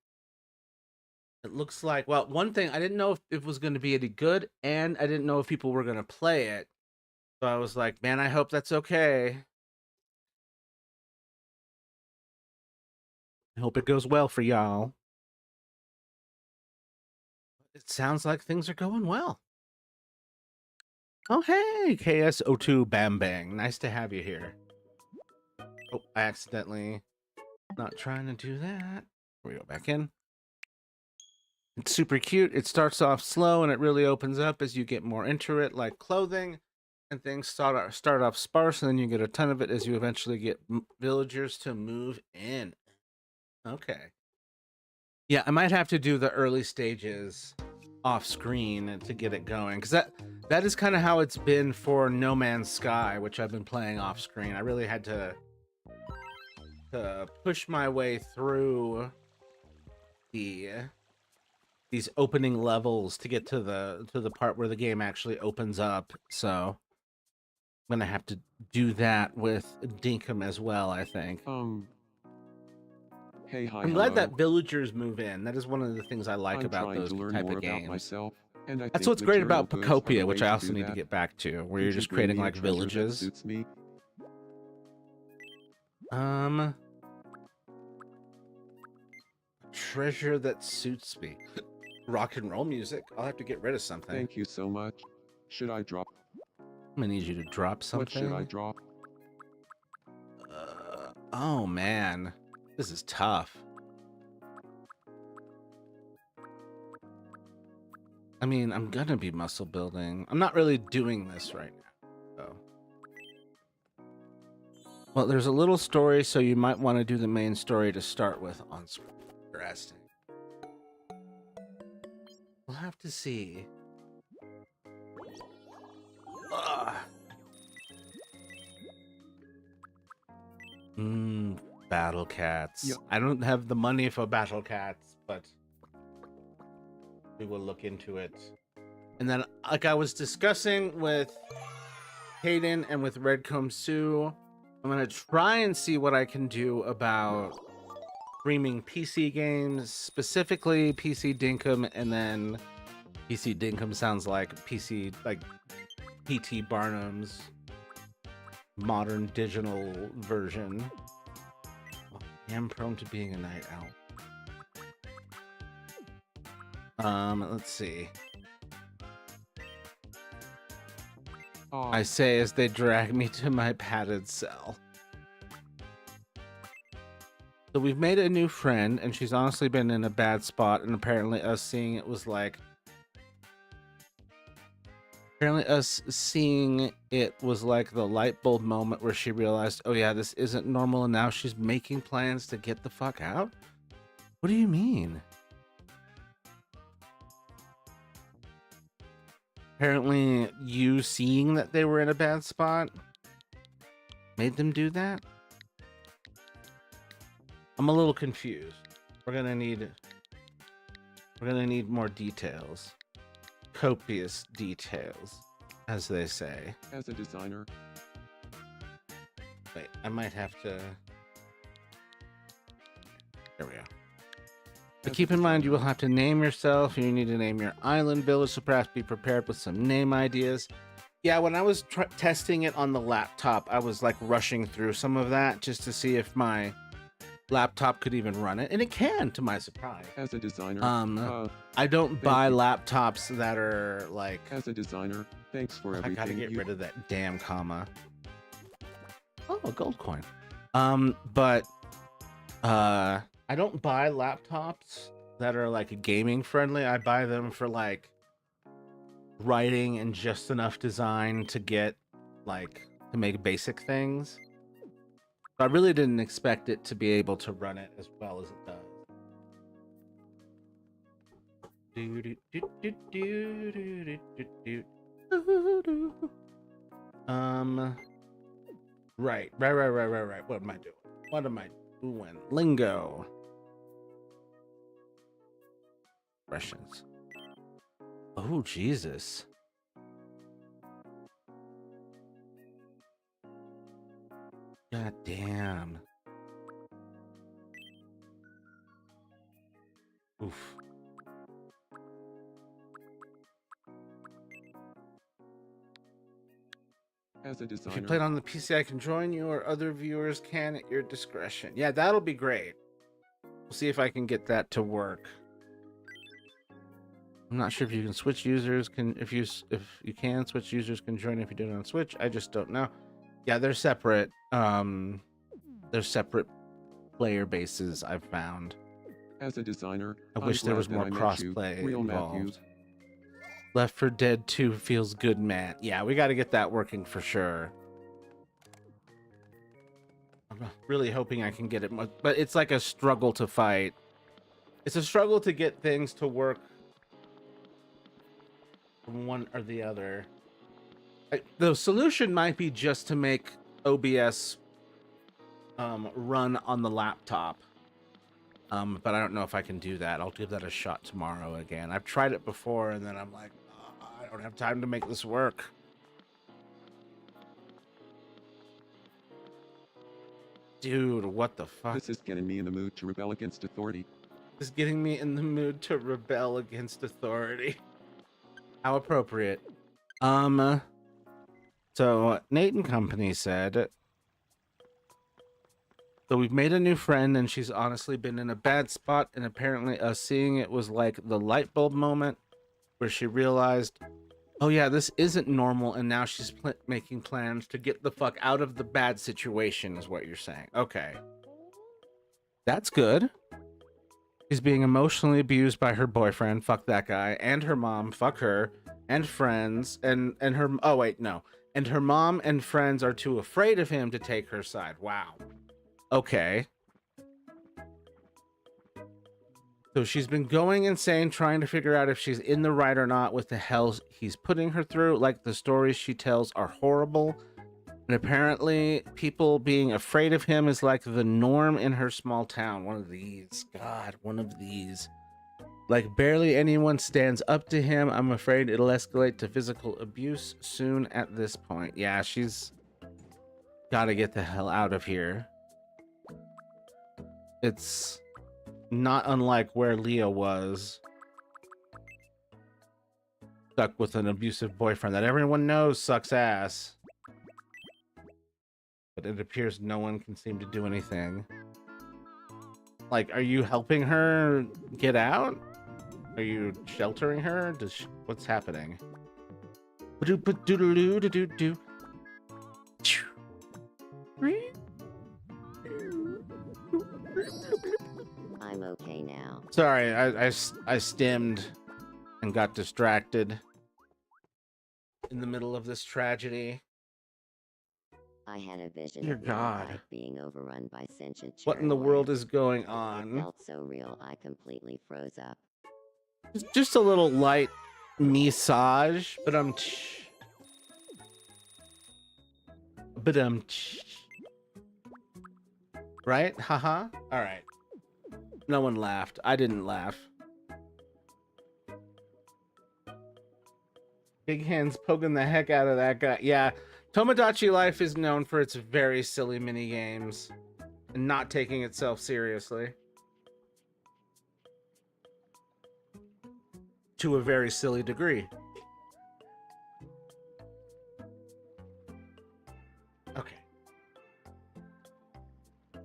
well, one thing, I didn't know if it was going to be any good, and I didn't know if people were going to play it. So I was like, man, I hope that's okay. I hope it goes well for y'all. It sounds like things are going well. Oh, hey, KSO2 Bam Bang. Nice to have you here. Oh, I accidentally not trying to do that. Here we go, back in. It's super cute. It starts off slow and it really opens up as you get more into it, like clothing. and things start off sparse, and then you get a ton of it as you eventually get villagers to move in. Okay. Yeah, I might have to do the early stages off screen to get it going, because that is kind of how it's been for No Man's Sky, which I've been playing off screen. I really had to push my way through these opening levels to get to the part where the game actually opens up. So I'm gonna have to do that with Dinkum as well, I think. Hey, hi, I'm glad hello. that villagers move in. That is one of the things I like I'm about trying those to learn type more of about games. myself, and I That's think what's great about material goods are the Pocopia, which way I to also do need to that. get back to, where Could you're you just bring creating me a like treasure that villages. suits me? Treasure that suits me. Rock and roll music. I'll have to get rid of something. Thank you so much. Should I drop? I'm gonna need you to drop something. What should I drop? Oh man, this is tough. I mean, I'm gonna be muscle building. I'm not really doing this right now, though. Well, there's a little story, so you might want to do the main story to start with on screen. Interesting. We'll have to see. Ugh. Battle cats. Yep. I don't have the money for battle cats, but we will look into it. And then, like I was discussing with Hayden and with Redcomb Sue, I'm gonna try and see what I can do about streaming PC games, specifically PC Dinkum, and then PC Dinkum sounds like PC, like PT Barnum's modern digital version. I am prone to being a night owl. Let's see. I say as they drag me to my padded cell. So we've made a new friend, and she's honestly been in a bad spot, and apparently us seeing it was like... Apparently us seeing it was like the light bulb moment where she realized, oh yeah, this isn't normal, and now she's making plans to get the fuck out? What do you mean? Apparently you seeing that they were in a bad spot made them do that? I'm a little confused. We're gonna need more details. Copious details, as they say. As a designer, Wait, I might have to... There we go. But keep in mind, you will have to name yourself, and you need to name your island village, so perhaps be prepared with some name ideas. Yeah, when I was testing it on the laptop, I was like rushing through some of that just to see if my laptop could even run it, and it can, to my surprise. as a designer, I don't thank buy you. laptops that are like... As a designer, thanks for I everything. gotta get you... rid of that damn comma. Oh, a gold coin. But I don't buy laptops that are like gaming friendly. I buy them for like writing and just enough design to get like to make basic things. I really didn't expect it to be able to run it as well as it does. Right. What am I doing? What am I doing? Lingo. Expressions. Oh, Jesus. God damn. Oof. As a If you designer, play it on the PC, I can join you, or other viewers can at your discretion. Yeah, that'll be great. We'll see if I can get that to work. I'm not sure if you can switch users. If you can switch users can join if you do it on Switch. I just don't know. Yeah, they're separate. They're separate player bases, I've found. as a designer, I wish there was more crossplay Real involved. Matthew. Left 4 Dead 2 feels good, Matt. Yeah, we got to get that working for sure. I'm really hoping I can get it, but it's like a struggle to fight. It's a struggle to get things to work from one or the other. The solution might be just to make OBS run on the laptop. But I don't know if I can do that. I'll give that a shot tomorrow again. I've tried it before, and then I'm like, oh, I don't have time to make this work. Dude, what the fuck? This is getting me in the mood to rebel against authority. This is getting me in the mood to rebel against authority. How appropriate. So Nate and company said, so we've made a new friend and she's honestly been in a bad spot, and apparently us seeing it was like the light bulb moment where she realized, oh yeah, this isn't normal, and now she's making plans to get the fuck out of the bad situation is what you're saying. Okay. That's good. She's being emotionally abused by her boyfriend, fuck that guy, and her mom, fuck her, and friends, and her, oh wait, no. And her mom and friends are too afraid of him to take her side. Wow. Okay. So she's been going insane trying to figure out if she's in the right or not with the hell he's putting her through. Like, the stories she tells are horrible. And apparently people being afraid of him is like the norm in her small town. One of these. God, one of these. Like, barely anyone stands up to him. I'm afraid it'll escalate to physical abuse soon at this point. Yeah, she's got to get the hell out of here. It's not unlike where Leah was. Stuck with an abusive boyfriend that everyone knows sucks ass. But it appears no one can seem to do anything. Like, are you helping her get out? Are you sheltering her? What's happening? I'm okay now. Sorry, I stemmed and got distracted in the middle of this tragedy. I had a vision Dear of my God. life being overrun by sentient What in the cherry world worms. is going It on? felt so real, I completely froze up. Just a little light massage, but right? Haha. All right. No one laughed. I didn't laugh. Big hands poking the heck out of that guy. Yeah, Tomodachi Life is known for its very silly mini games and not taking itself seriously. To a very silly degree. Okay.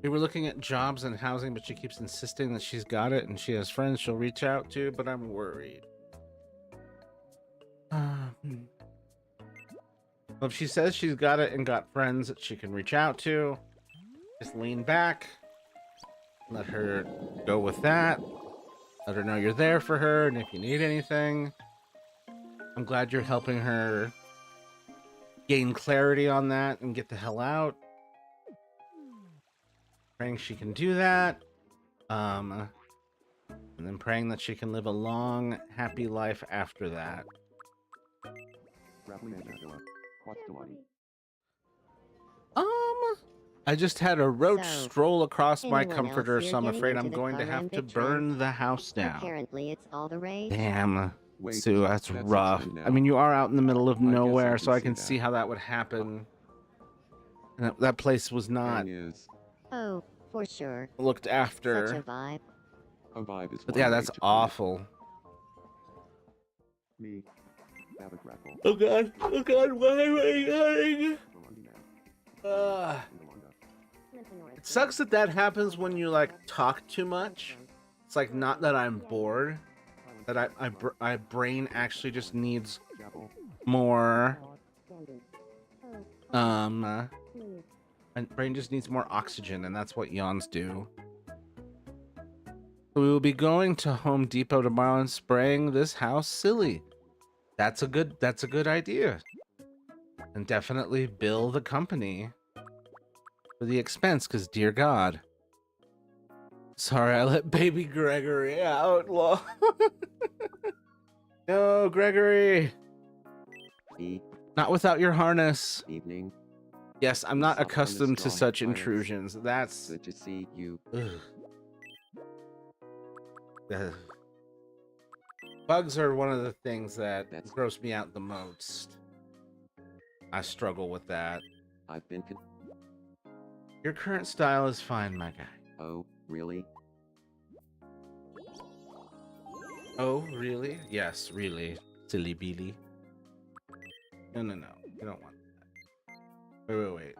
We were looking at jobs and housing, but she keeps insisting that she's got it and she has friends she'll reach out to, but I'm worried. Well, if she says she's got it and got friends that she can reach out to, just lean back, let her go with that. Let her know you're there for her, and if you need anything, I'm glad you're helping her gain clarity on that and get the hell out. Praying she can do that. And then praying that she can live a long, happy life after that. I just had a roach So, stroll across my anyone else comforter, here so I'm getting afraid into I'm the going to car have and to big burn trends? the house down. Apparently it's all the rage. Damn. Wait, Sue, that's that's rough. insane now. I mean, you are out in the middle of I guess I nowhere, can so I see can that. see how that would happen. And that place was not Thing is, Oh, for sure. looked Such after. a vibe. a vibe is But one yeah, way that's to put it. awful. Me, have a grapple. Oh god, why am I yelling? It sucks that that happens when you like talk too much. It's like not that I'm bored, that my brain actually just needs more. My brain just needs more oxygen, and that's what yawns do. We will be going to Home Depot tomorrow and spraying this house silly. That's a good idea. And definitely bill the company for the expense, because dear God. Sorry, I let baby Gregory out. No, Gregory. E. Not without your harness. Evening. Yes, I'm You not soft on the accustomed to strong such fires. intrusions. That's... Good to see you. Ugh. Bugs are one of the things that That's- gross me out the most. I struggle with that. I've been Your current style is fine, my guy. Oh, really? Oh, really? Yes, really. Silly Beely. No. You don't want that. Wait.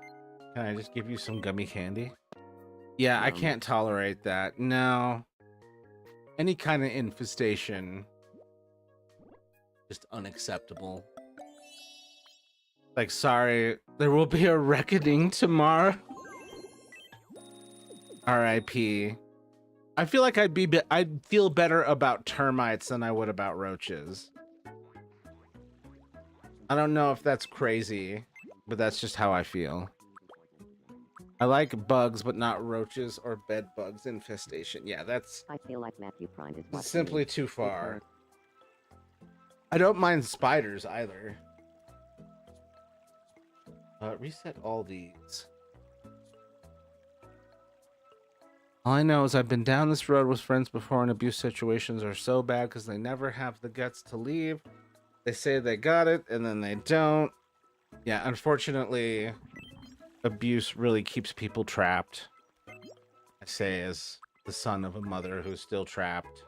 Can I just give you some gummy candy? Yeah, I Yum. can't tolerate that. No. Any kind of infestation. Just unacceptable. Like, sorry, there will be a reckoning tomorrow. R.I.P. I feel like I'd feel better about termites than I would about roaches. I don't know if that's crazy, but that's just how I feel. I like bugs, but not roaches or bed bugs infestation. Yeah, that's I feel like Matthew Prime is watching simply me. too far. I don't mind spiders either. Reset all these. All I know is I've been down this road with friends before, and abuse situations are so bad because they never have the guts to leave. They say they got it, and then they don't. Yeah, unfortunately, abuse really keeps people trapped. I say as the son of a mother who's still trapped.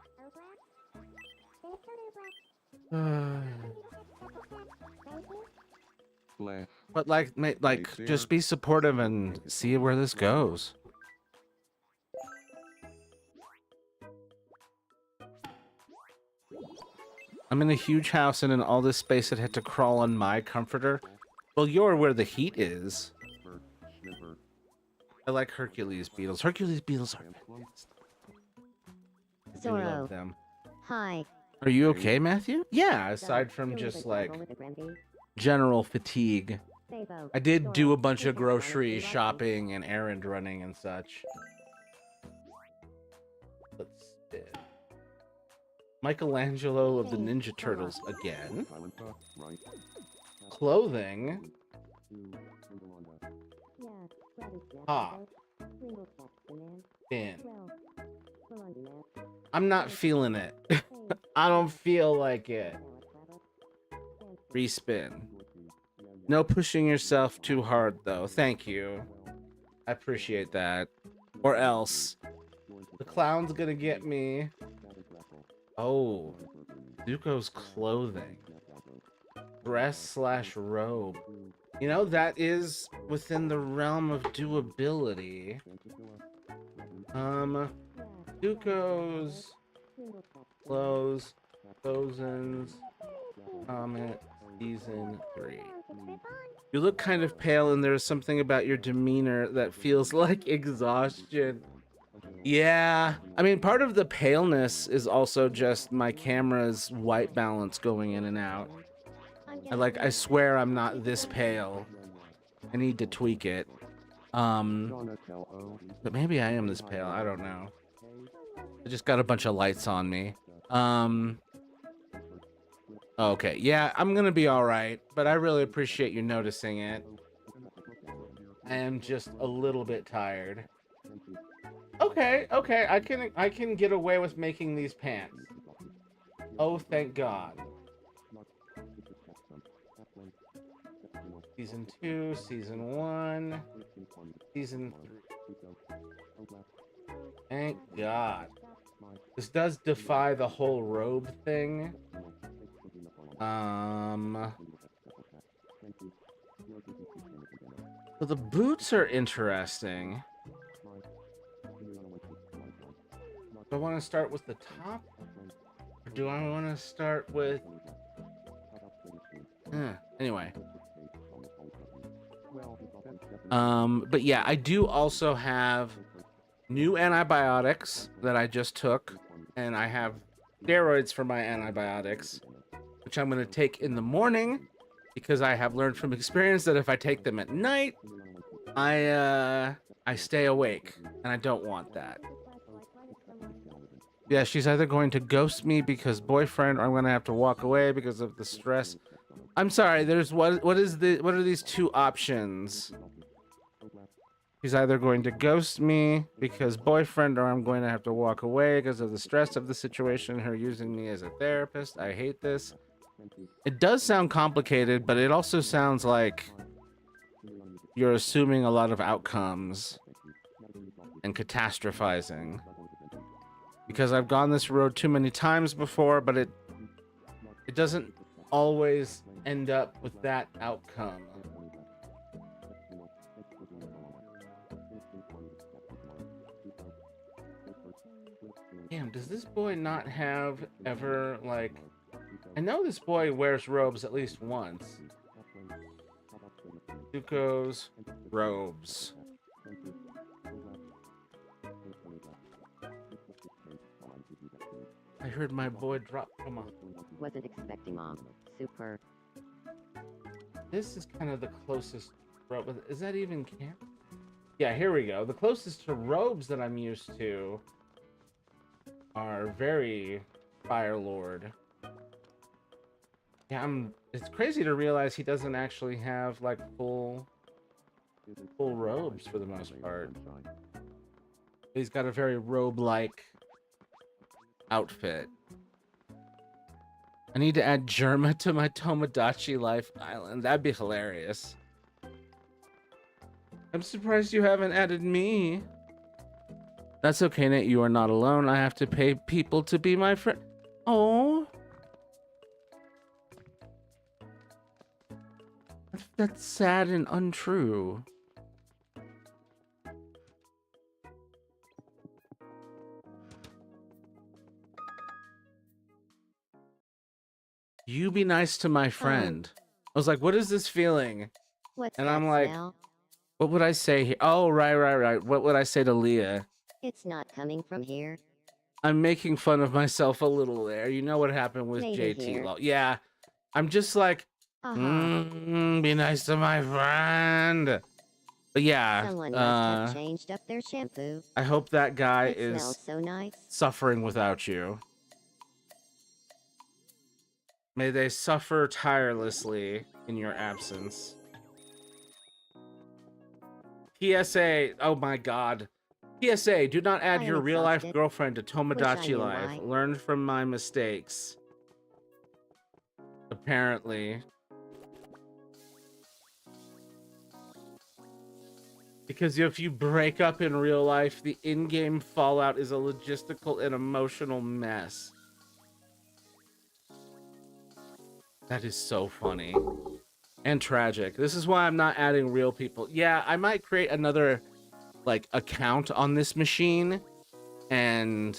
Laugh. But like, just be supportive and see where this goes. I'm in a huge house, and in all this space, I'd had to crawl on my comforter. Well, you're where the heat is. Bird. Snipper. I like Hercules beetles. Hercules beetles are Pamphlet. fantastic. I do love Zorro. them. Hi. Are you okay, Matthew? Yeah, So, aside from who just is like trouble with the Granby? general fatigue. Sabo. I did do a bunch of Zorro. grocery Honestly, shopping and errand running and such. Let's spin. Michelangelo of the Ninja Turtles again. Silent talk. Right. Clothing. Two. Single on that. Yeah, Freddy's Snap Ah. Episode. Single Taxi Man. Spin. Well, full on demand. I'm not feeling it. I don't feel like it. Respin. No pushing yourself too hard, though. Thank you. I appreciate that. Or else. The clown's gonna get me. Oh. Zuko's clothing. Dress/robe. You know, that is within the realm of doability. Zuko's clothes. Cozen's Comet Season 3. You look kind of pale, and there's something about your demeanor that feels like exhaustion. Yeah, I mean, part of the paleness is also just my camera's white balance going in and out. I swear I'm not this pale. I need to tweak it. But maybe I am this pale. I don't know. I just got a bunch of lights on me. Okay, yeah, I'm gonna be all right, but I really appreciate you noticing it. I am just a little bit tired. Okay, I can get away with making these pants. Oh, thank God. Season 2, Season 1, Season 3. Thank God. This does defy the whole robe thing. Well, the boots are interesting. Do I want to start with the top? Or do I want to start with... Anyway. But yeah, I do also have new antibiotics that I just took. And I have steroids for my antibiotics. which I'm going to take in the morning because I have learned from experience that if I take them at night, I stay awake, and I don't want that. Yeah, she's either going to ghost me because boyfriend, or I'm going to have to walk away because of the stress. I'm sorry, there's what are these two options? She's either going to ghost me because boyfriend, or I'm going to have to walk away because of the stress of the situation, her using me as a therapist. I hate this. It does sound complicated, but it also sounds like you're assuming a lot of outcomes and catastrophizing. Because I've gone this road too many times before, but it doesn't always end up with that outcome. Damn, does this boy not have ever, like... I know this boy wears robes at least once. Zuko's robes. I heard my boy drop from a... Wasn't expecting Mom. Super. This is kind of the closest robe. Is that even camp? Yeah, here we go. The closest to robes that I'm used to are very Fire Lord. Yeah, it's crazy to realize he doesn't actually have like full robes for the most part. He's got a very robe-like outfit. I need to add Germa to my Tomodachi Life Island. That'd be hilarious. I'm surprised you haven't added me. That's okay, Nate. You are not alone. I have to pay people to be my friend. Oh. That's sad and untrue. You be nice to my friend. I was like, what is this feeling? What's And that I'm like, smell? what would I say here? Oh, right. What would I say to Leah? It's not coming from here. I'm making fun of myself a little there. You know what happened with Maybe JT here. Law. Yeah. I'm just like, be nice to my friend. But yeah, Someone must have changed up their shampoo. I hope that guy It smells is so nice. suffering without you. May they suffer tirelessly in your absence. PSA, oh my god. PSA, do not add I am your real-life exhausted. girlfriend to Wish I Tomodachi knew Life. why. Learn from my mistakes. Apparently. Because if you break up in real life, the in-game fallout is a logistical and emotional mess. That is so funny. And tragic. This is why I'm not adding real people. Yeah, I might create another, like, account on this machine and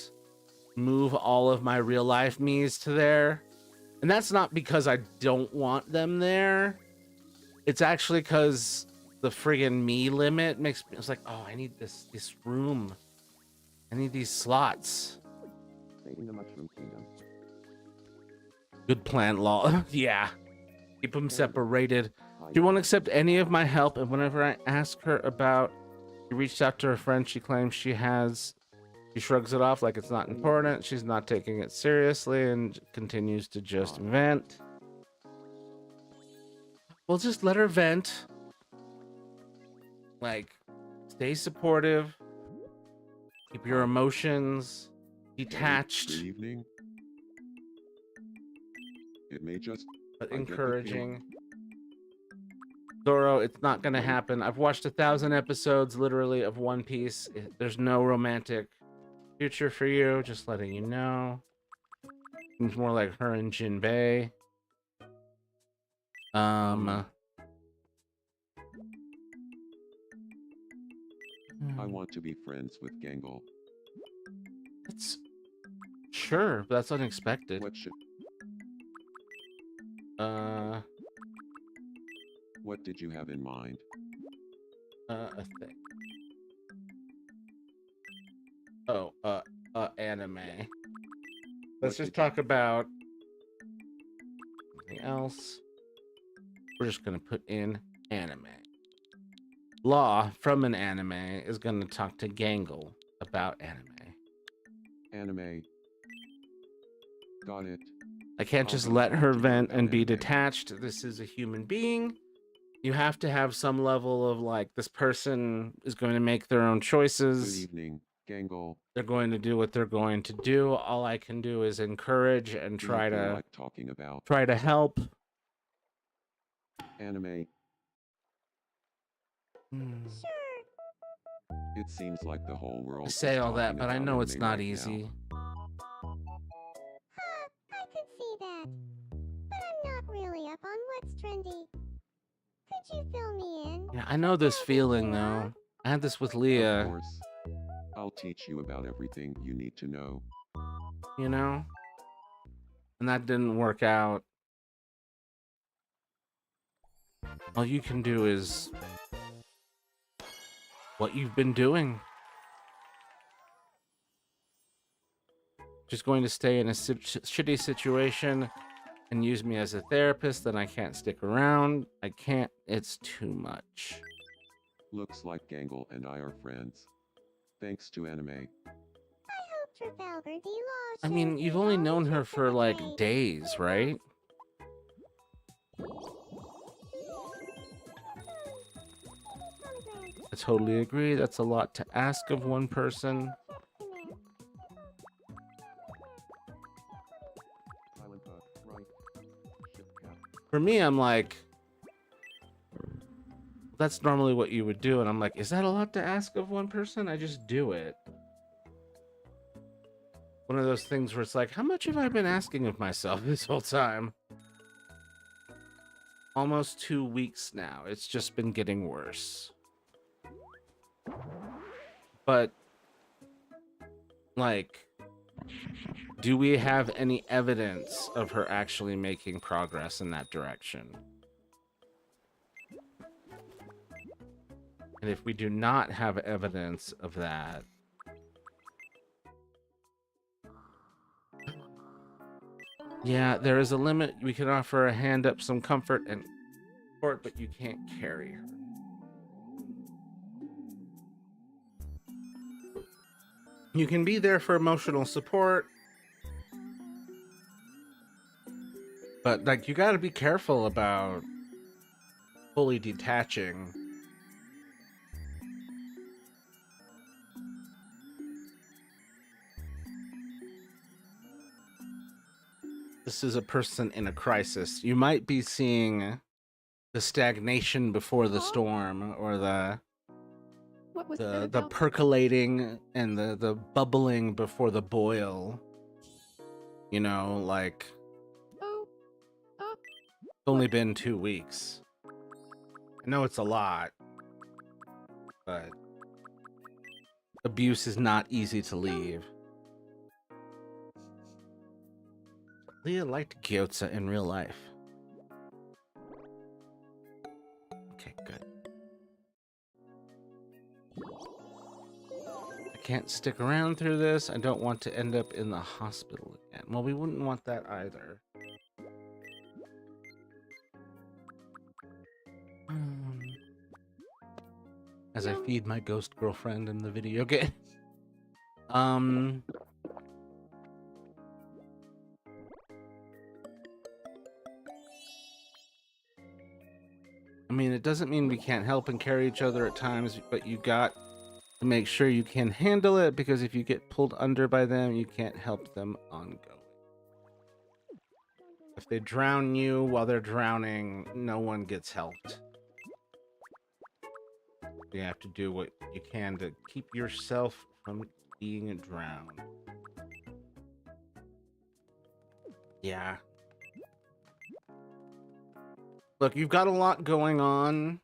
move all of my real-life me's to there. And that's not because I don't want them there. It's actually because the friggin' me limit makes me... It's like, oh, I need this room. I need these slots. Saving the Mushroom Kingdom. Good plan, law. Yeah. Keep them separated. She won't accept any of my help, and whenever I ask her about... She reached out to her friend she claims she has... She shrugs it off like it's not important. She's not taking it seriously and continues to just vent. Well, just let her vent. Like, stay supportive. Keep your emotions detached, Good evening. It may just but I get the encouraging. Zoro, it's not gonna happen. I've watched 1,000 episodes, literally, of One Piece. There's no romantic future for you. Just letting you know. Seems more like her and Jinbei. I want to be friends with Gangle. It's sure, but that's unexpected. What should Uh, what did you have in mind? a thing. Oh, anime. Let's just talk about else. We're just gonna put in anime. Law from an anime is gonna talk to Gangle about anime. Anime. Got it. I can't I'll just go let talk her to her vent about and be anime. detached. This is a human being. You have to have some level of like, this person is going to make their own Good choices. evening, Gangle. They're going to do what they're going to do. All I can do is encourage and Do you try feel to like talking about help. anime? It seems like the whole world I is say all that, talking but I about know it's anime not right easy. I could see that. But I'm not really up on what's trendy. Could you fill me in? Yeah, I know this feeling though. I had this with Of Leah, course. I'll teach you about everything you need to know. you know? And that didn't work out. All you can do is what you've been doing. Just going to stay in a shitty situation and use me as a therapist, then I can't stick around. I can't, it's too much. Looks like Gangle and I are friends. Thanks to anime. Trafalgar D. Law I mean, shows you've me only all known the her tricks of for the like trade. days, right? I totally agree. That's a lot to ask of one person. For me, I'm like, that's normally what you would do. And I'm like, is that a lot to ask of one person? I just do it. One of those things where it's like, how much have I been asking of myself this whole time? Almost 2 weeks now. It's just been getting worse. But, like, do we have any evidence of her actually making progress in that direction? And if we do not have evidence of that, yeah, there is a limit. We can offer a hand up, some comfort and support, but you can't carry her. You can be there for emotional support, but like, you got to be careful about fully detaching. This is a person in a crisis. You might be seeing the stagnation before the storm, or What was that the about? percolating and the bubbling before the boil. You know, like, Oh, it's only been 2 weeks. I know it's a lot, but abuse is not easy to leave. Leah liked gyoza in real life. Okay, good. I can't stick around through this. I don't want to end up in the hospital again. Well, we wouldn't want that either. As I feed my ghost girlfriend in the video game. I mean, it doesn't mean we can't help and carry each other at times, but you got to make sure you can handle it, because if you get pulled under by them, you can't help them ongoing. If they drown you while they're drowning, no one gets helped. You have to do what you can to keep yourself from being drowned. Yeah. Look, you've got a lot going on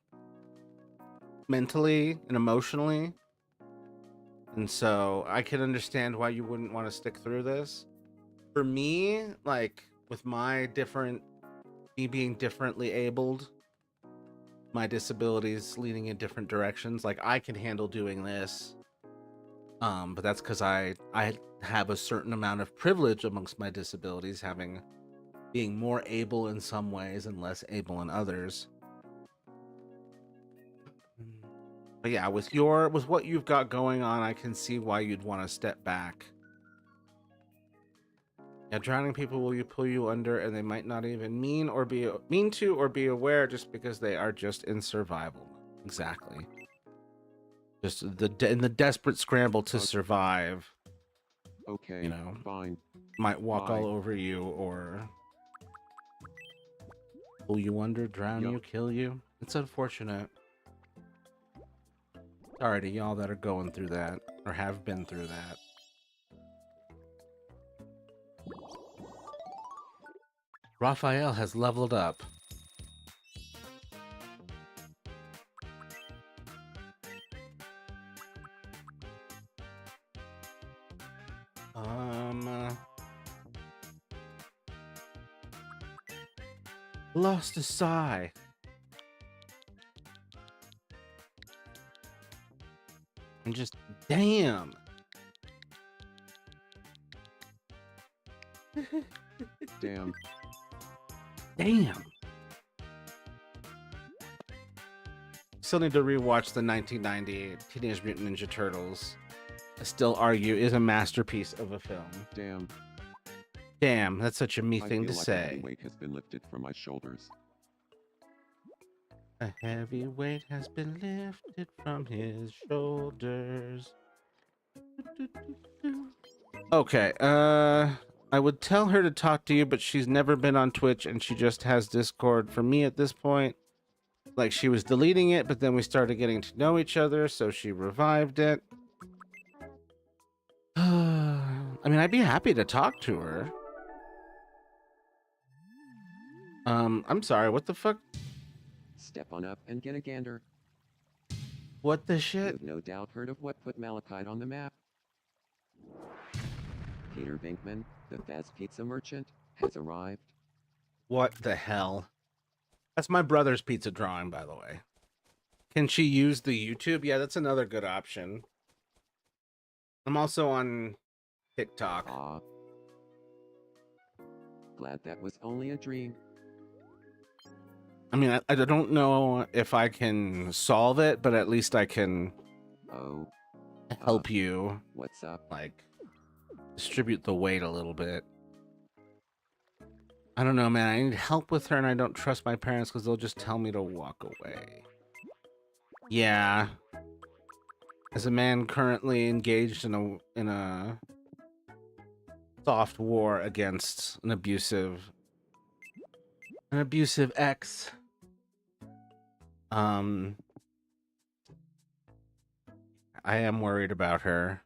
mentally and emotionally. And so I can understand why you wouldn't want to stick through this. For me, like, with me being differently abled, my disabilities leading in different directions, like, I can handle doing this. But that's because I have a certain amount of privilege amongst my disabilities, having being more able in some ways and less able in others. But yeah, with what you've got going on, I can see why you'd want to step back. Yeah, drowning people will pull you under, and they might not even mean to or be aware, just because they are just in survival. Exactly. Just in the desperate scramble to survive. Okay, You know, fine. might walk Bye. all over you or pull you under, drown Yup. you, kill you. It's unfortunate. Sorry to y'all that are going through that or have been through that. Raphael has leveled up. Lost a sigh. And just damn. Damn. Damn. Still need to rewatch the 1998 Teenage Mutant Ninja Turtles. I still argue is a masterpiece of a film. Damn. Damn, that's such a me I thing feel to like a say. heavy weight has been lifted from my shoulders. A heavy weight has been lifted from his shoulders. Okay, I would tell her to talk to you, but she's never been on Twitch and she just has Discord. For me at this point, like she was deleting it, but then we started getting to know each other, so she revived it. I mean, I'd be happy to talk to her. I'm sorry, what the fuck? Step on up and get a gander. What the shit? You've no doubt heard of what put Malachite on the map. Peter Binkman, the fast pizza merchant, has arrived. What the hell? That's my brother's pizza drawing, by the way. Can she use the YouTube? Yeah, that's another good option. I'm also on TikTok. Ah. Glad that was only a dream. I mean, I don't know if I can solve it, but at least I can Oh, help you, what's up? like, distribute the weight a little bit. I don't know, man. I need help with her, and I don't trust my parents because they'll just tell me to walk away. Yeah. As a man currently engaged in a soft war against an abusive ex, I am worried about her.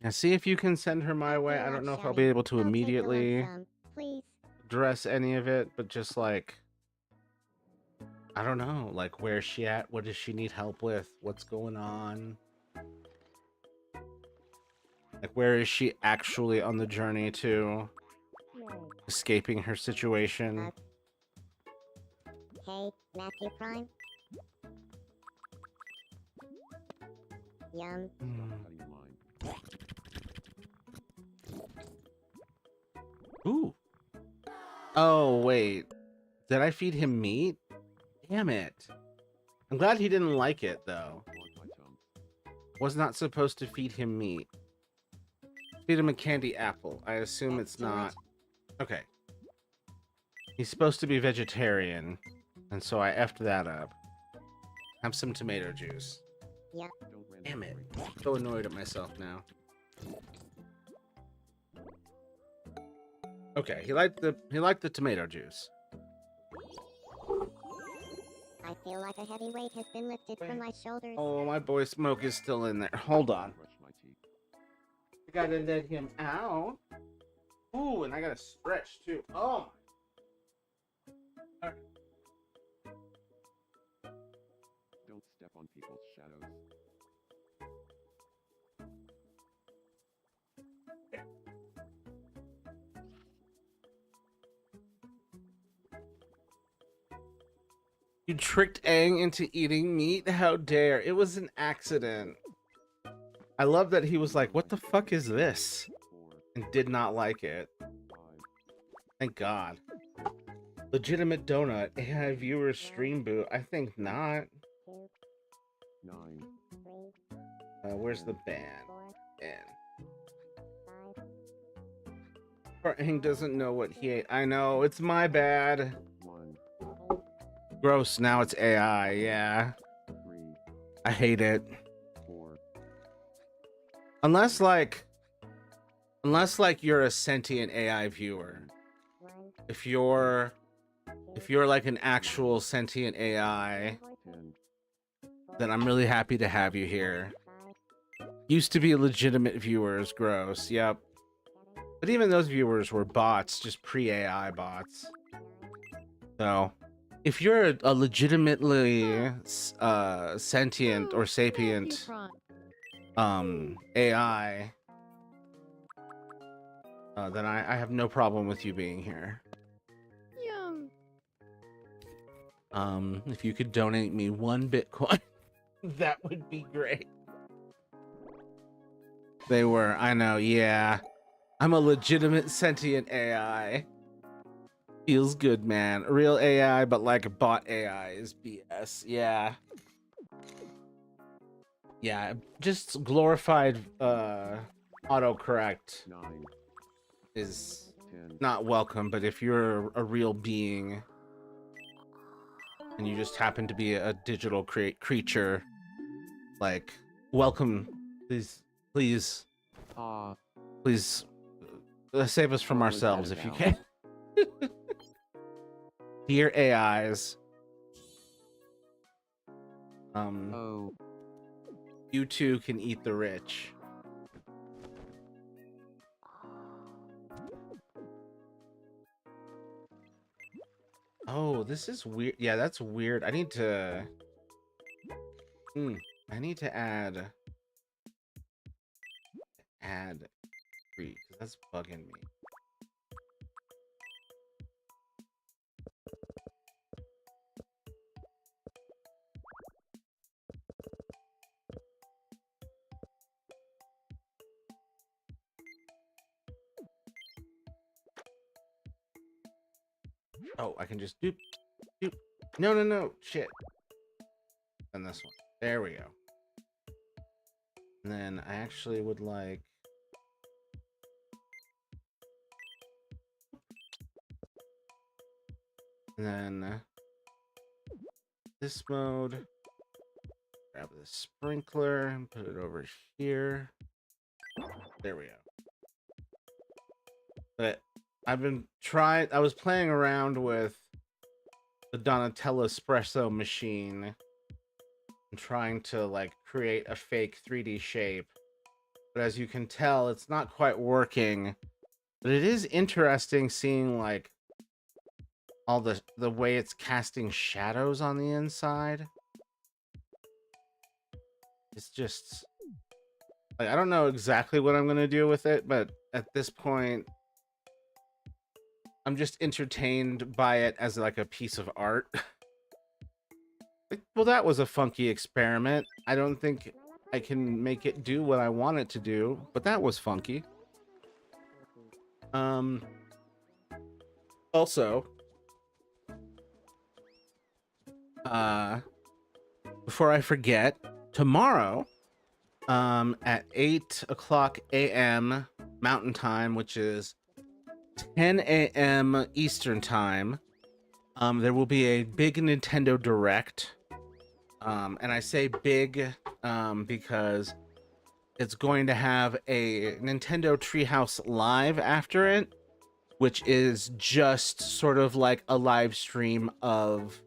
Now, see if you can send her my way. I don't know if I'll be able to immediately address any of it, but just like, I don't know, like, where's she at? What does she need help with? What's going on? Like, where is she actually on the journey to escaping her situation? Hey, Matthew Prime. Yum. Cutting line. Ooh. Oh, wait. Did I feed him meat? Damn it. I'm glad he didn't like it, though. Want my tongue. Was not supposed to feed him meat. Feed him a candy apple. I assume it's not. Okay. He's supposed to be vegetarian, and so I effed that up. Have some tomato juice. Don't Damn it. randomly. So annoyed at myself now. Okay, he liked the tomato juice. I feel like a heavy weight has been lifted from my shoulders. Oh, my boy Smoke is still in there. Hold on. Brush my teeth. I gotta let him out. Ooh, and I gotta stretch too. Oh my. Don't step on people's shadows. You tricked Aang into eating meat? How dare. It was an accident. I love that he was like, "What the fuck is this?" 4, and did not like it. 5, Thank God. Legitimate donut. AI viewer stream boot. I think not. 9, Where's the ban? He doesn't know what he ate. I know, it's my bad. 1, Gross, now it's AI, yeah. 3, I hate it. 4, Unless like you're a sentient AI viewer. If you're like an actual sentient AI, 10, then I'm really happy to have you here. Used to be legitimate viewers, gross, yep. But even those viewers were bots, just pre-AI bots. So, if you're a legitimately sentient or sapient AI, then I have no problem with you being here. Yum. If you could donate me 1 Bitcoin, that would be great. They were, I know, yeah. I'm a legitimate sentient AI. Feels good, man. Real AI, but like a bot AI is BS. Yeah. Yeah, just glorified autocorrect 9, is 10, not welcome, but if you're a real being and you just happen to be a digital creature, like, welcome. Please save us from What was that ourselves if you about? can. Dear AIs, Oh, you too can eat the rich. Oh, this is weird. Yeah, that's weird. I need to add 3 because that's bugging me. Oh, I can just doop. No, shit. And this one. There we go. And then I actually would like. And then this mode. Grab the sprinkler and put it over here. There we go. But I was playing around with the Donatello espresso machine and trying to like create a fake 3D shape. But as you can tell, it's not quite working. But it is interesting seeing like all the way it's casting shadows on the inside. It's just like, I don't know exactly what I'm gonna do with it, but at this point I'm just entertained by it as like a piece of art. Like, well, that was a funky experiment. I don't think I can make it do what I want it to do, but that was funky. Also, before I forget, tomorrow, at 8:00 a.m. Mountain Time, which is 10 a.m. Eastern Time, there will be a big Nintendo Direct. And I say big because it's going to have a Nintendo Treehouse Live after it, which is just sort of like a live stream of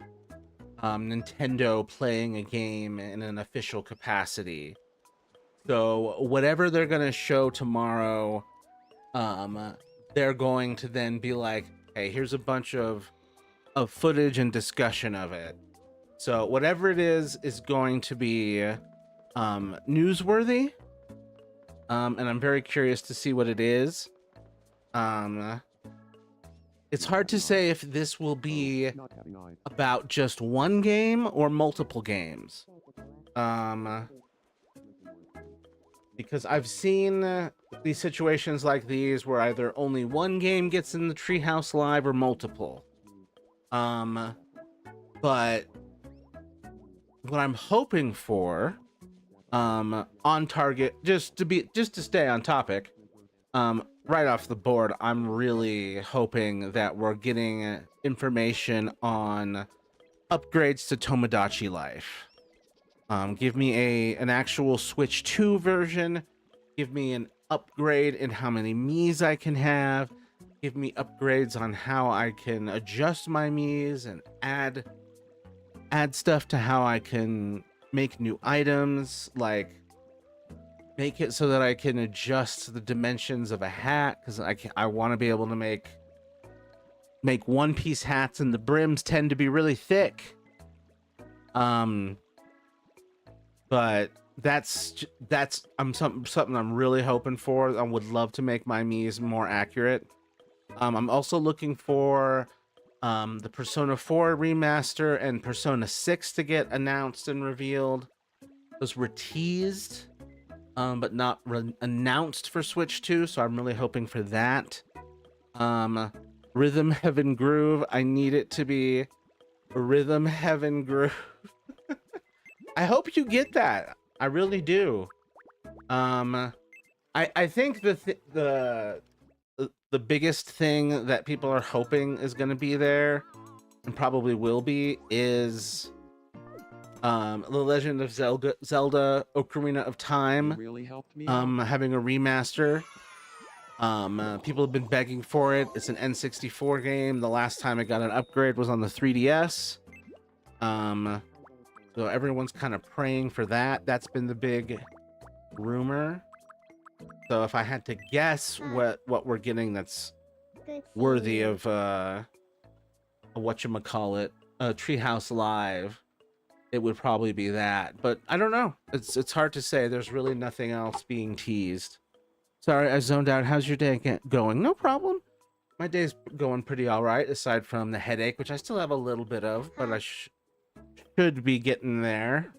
Nintendo playing a game in an official capacity. So whatever they're going to show tomorrow, they're going to then be like, hey, here's a bunch of footage and discussion of it. So whatever it is going to be newsworthy. And I'm very curious to see what it is. It's hard to say if this will be not having eyes. about just one game or multiple games. because I've seen these situations like these where either only one game gets in the Treehouse Live or multiple. But what I'm hoping for, on target, just to stay on topic, right off the board, I'm really hoping that we're getting information on upgrades to Tomodachi Life. Give me an actual Switch 2 version. Give me an upgrade in how many Miis I can have. Give me upgrades on how I can adjust my Miis and add stuff to how I can make new items, like make it so that I can adjust the dimensions of a hat, because I want to be able to make one-piece hats, and the brims tend to be really thick. But that's something I'm really hoping for. I would love to make my Miis more accurate. I'm also looking for the Persona 4 remaster and Persona 6 to get announced and revealed. Those were teased, but not announced for Switch 2, so I'm really hoping for that. Rhythm Heaven Groove, I need it to be Rhythm Heaven Groove. I hope you get that. I really do. I think the biggest thing that people are hoping is going to be there, and probably will be, is The Legend of Zelda Ocarina of Time Really helped me out. having a remaster. People have been begging for it. It's an N64 game. The last time it got an upgrade was on the 3DS. So everyone's kind of praying for that. That's been the big rumor. So if I had to guess what we're getting that's Good worthy seeing of whatchamacallit, Treehouse Live, it would probably be that. But I don't know. It's hard to say. There's really nothing else being teased. Sorry, I zoned out. How's your day going? No problem. My day's going pretty all right, aside from the headache, which I still have a little bit of, but I should be getting there.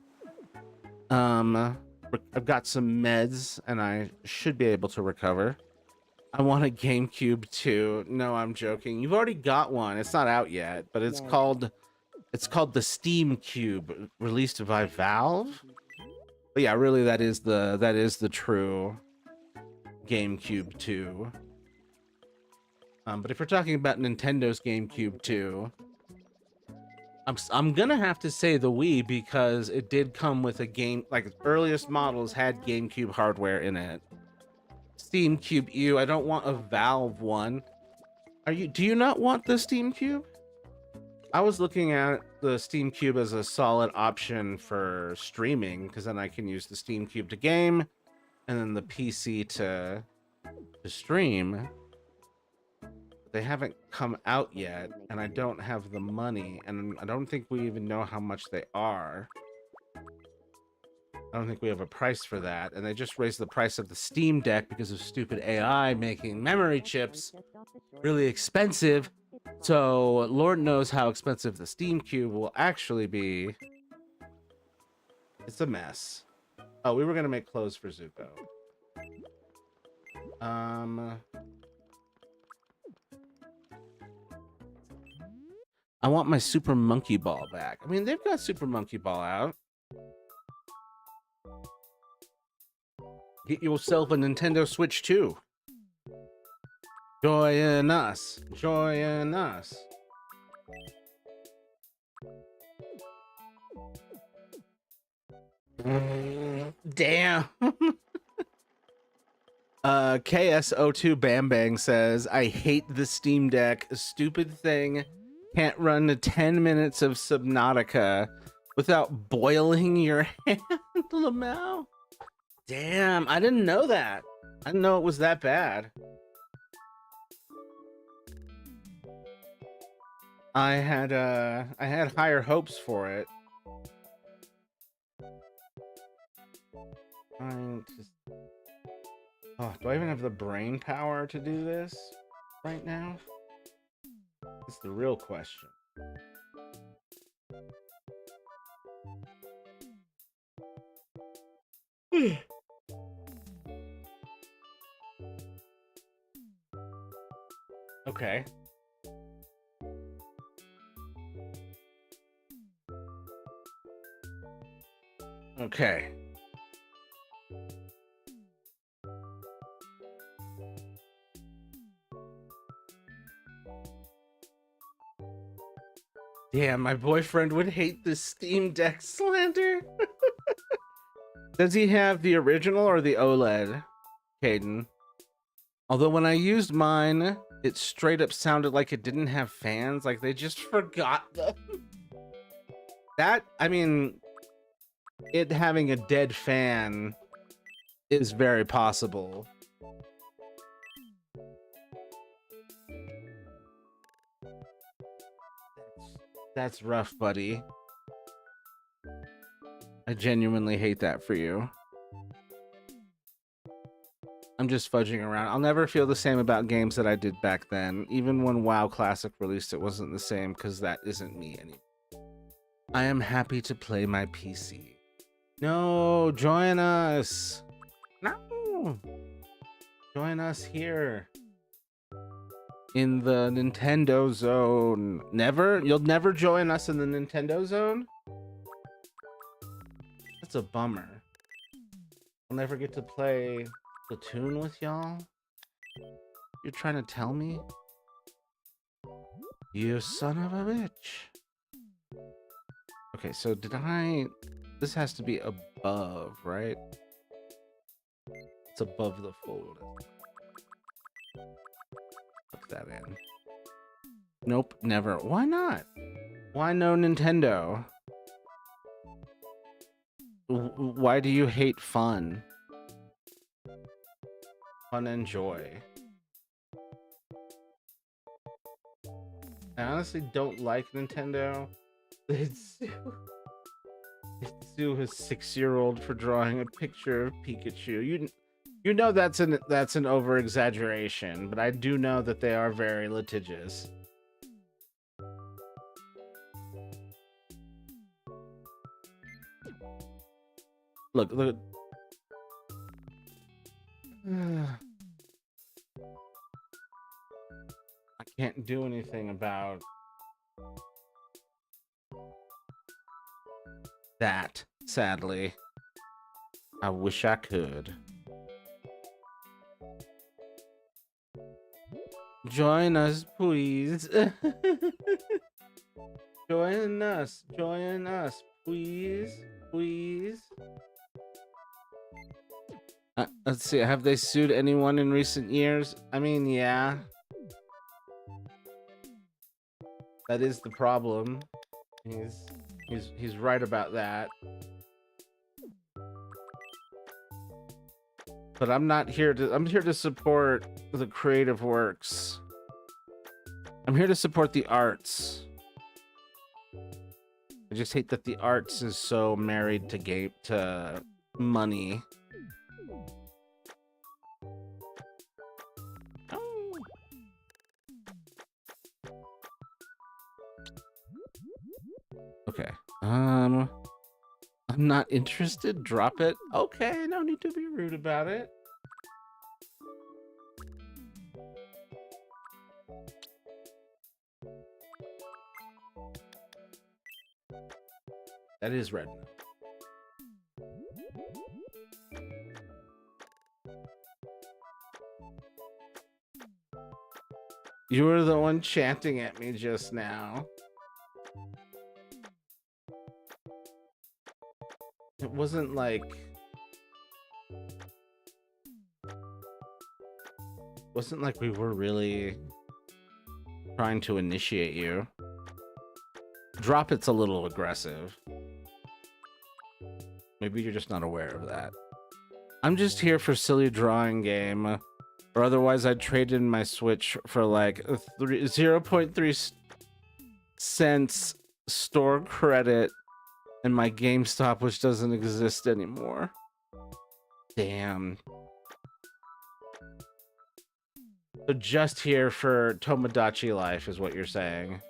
I've got some meds, and I should be able to recover. I want a GameCube too. No, I'm joking. You've already got one. It's not out yet, but it's called the Steam Cube, released by Valve. But yeah, really, that is the true GameCube 2. But if we're talking about Nintendo's GameCube 2, I'm gonna have to say the Wii, because it did come with a game, like its earliest models had GameCube hardware in it. Steam Cube U, I don't want a Valve one. Do you not want the Steam Cube? I was looking at the Steam Cube as a solid option for streaming, because then I can use the Steam Cube to game, and then the PC to stream. They haven't come out yet, and I don't have the money, and I don't think we even know how much they are. I don't think we have a price for that, and they just raised the price of the Steam Deck because of stupid AI making memory chips really expensive. So Lord knows how expensive the Steam Cube will actually be. It's a mess. Oh, we were gonna make clothes for Zuko. I want my Super Monkey Ball back. I mean, they've got Super Monkey Ball out. Get yourself a Nintendo Switch 2. Join us. Join us. Damn. KSO2 Bam Bang says, I hate the Steam Deck. Stupid thing. Can't run 10 minutes of Subnautica without boiling your hand, Lamau. Damn, I didn't know that. I didn't know it was that bad. I had higher hopes for it. Oh, do I even have the brain power to do this right now? That's the real question. Okay. Okay. Damn, my boyfriend would hate this Steam Deck slander. Does he have the original or the OLED, Caden? Although when I used mine, it straight up sounded like it didn't have fans, like they just forgot them. That, I mean, it having a dead fan is very possible. That's rough, buddy. I genuinely hate that for you. I'm just fudging around. I'll never feel the same about games that I did back then. Even when WoW Classic released, it wasn't the same because that isn't me anymore. I am happy to play my PC. No, join us. No. Join us here. In the Nintendo Zone. Never? You'll never join us in the Nintendo Zone? That's a bummer. I'll never get to play Platoon with y'all? You're trying to tell me? You son of a bitch. Okay, so did I... This has to be above, right? It's above the fold. Put that in. Nope, never. Why not? Why no Nintendo? Why do you hate fun? Fun and joy. I honestly don't like Nintendo. They'd sue his 6-year-old for drawing a picture of Pikachu. You know that's an over exaggeration, but I do know that they are very litigious. Look. I can't do anything about that, sadly. I wish I could. Join us, please. Join us, please, please. Let's see, have they sued anyone in recent years? I mean, yeah. That is the problem. He's right about that. But I'm here to support the creative works. I'm here to support the arts. I just hate that the arts is so married to money. Okay. I'm not interested. Drop it. Okay, no need to be rude about it. That is red. You were the one chanting at me just now. It wasn't like we were really trying to initiate you. Drop it's a little aggressive. Maybe you're just not aware of that. I'm just here for silly drawing game, or otherwise I'd trade in my Switch for like 0.3 cents store credit and my GameStop, which doesn't exist anymore. Damn. So just here for Tomodachi life is what you're saying.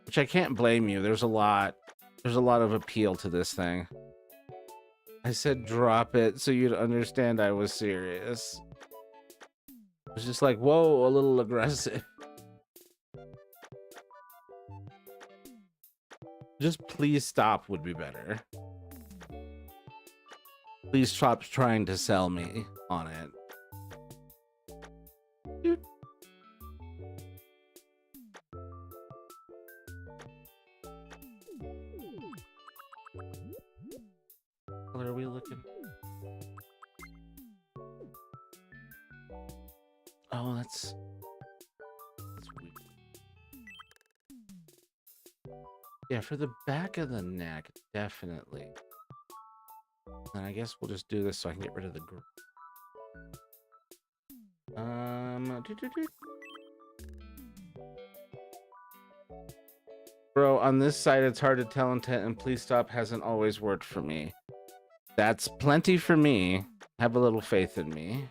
Which I can't blame you. There's a lot of appeal to this thing. I said drop it so you'd understand I was serious. It was just like, whoa, a little aggressive. Just please stop would be better. Please stop trying to sell me on it. Doot. What color are we looking? Oh, that's weird. Yeah, for the back of the neck, definitely. And I guess we'll just do this so I can get rid of the Bro, on this side it's hard to tell intent, and please stop hasn't always worked for me. That's plenty for me. Have a little faith in me.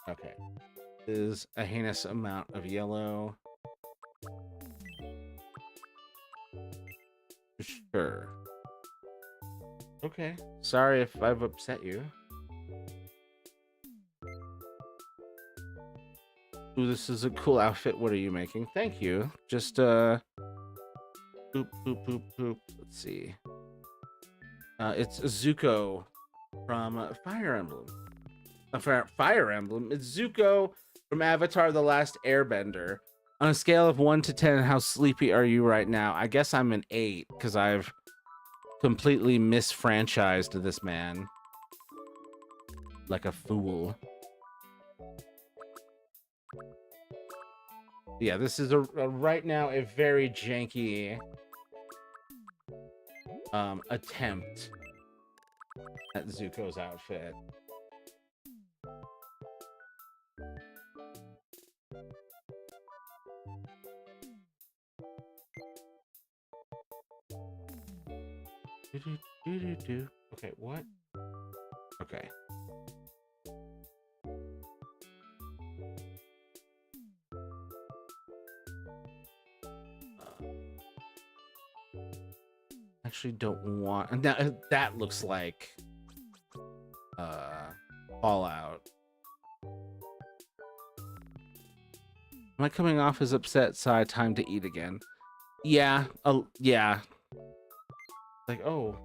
Okay. Is a heinous amount of yellow. Sure. Okay. Sorry if I've upset you. Ooh, this is a cool outfit. What are you making? Thank you. Just boop boop boop boop. Let's see. It's Zuko from Fire Emblem. Fire Emblem. It's Zuko from Avatar: The Last Airbender. On a scale of 1 to 10, how sleepy are you right now? I guess I'm an 8 because I've completely misfranchised this man like a fool. Yeah, this is a right now a very janky attempt at Zuko's outfit. Okay, what? Okay. Actually don't want that looks like Fallout. Am I coming off as upset? Side time to eat again. Yeah, yeah. Like, oh,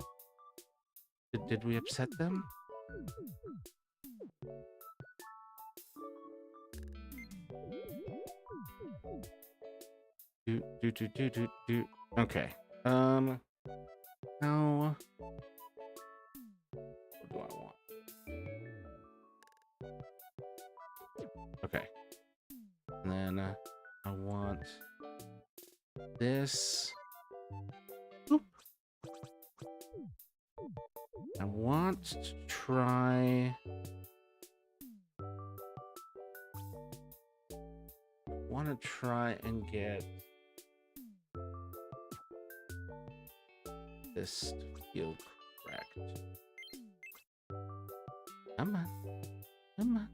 did we upset them? Do. Okay. Now, what do I want? Okay. And then I want this. Oop. I want to try. And get this to feel correct. Come on.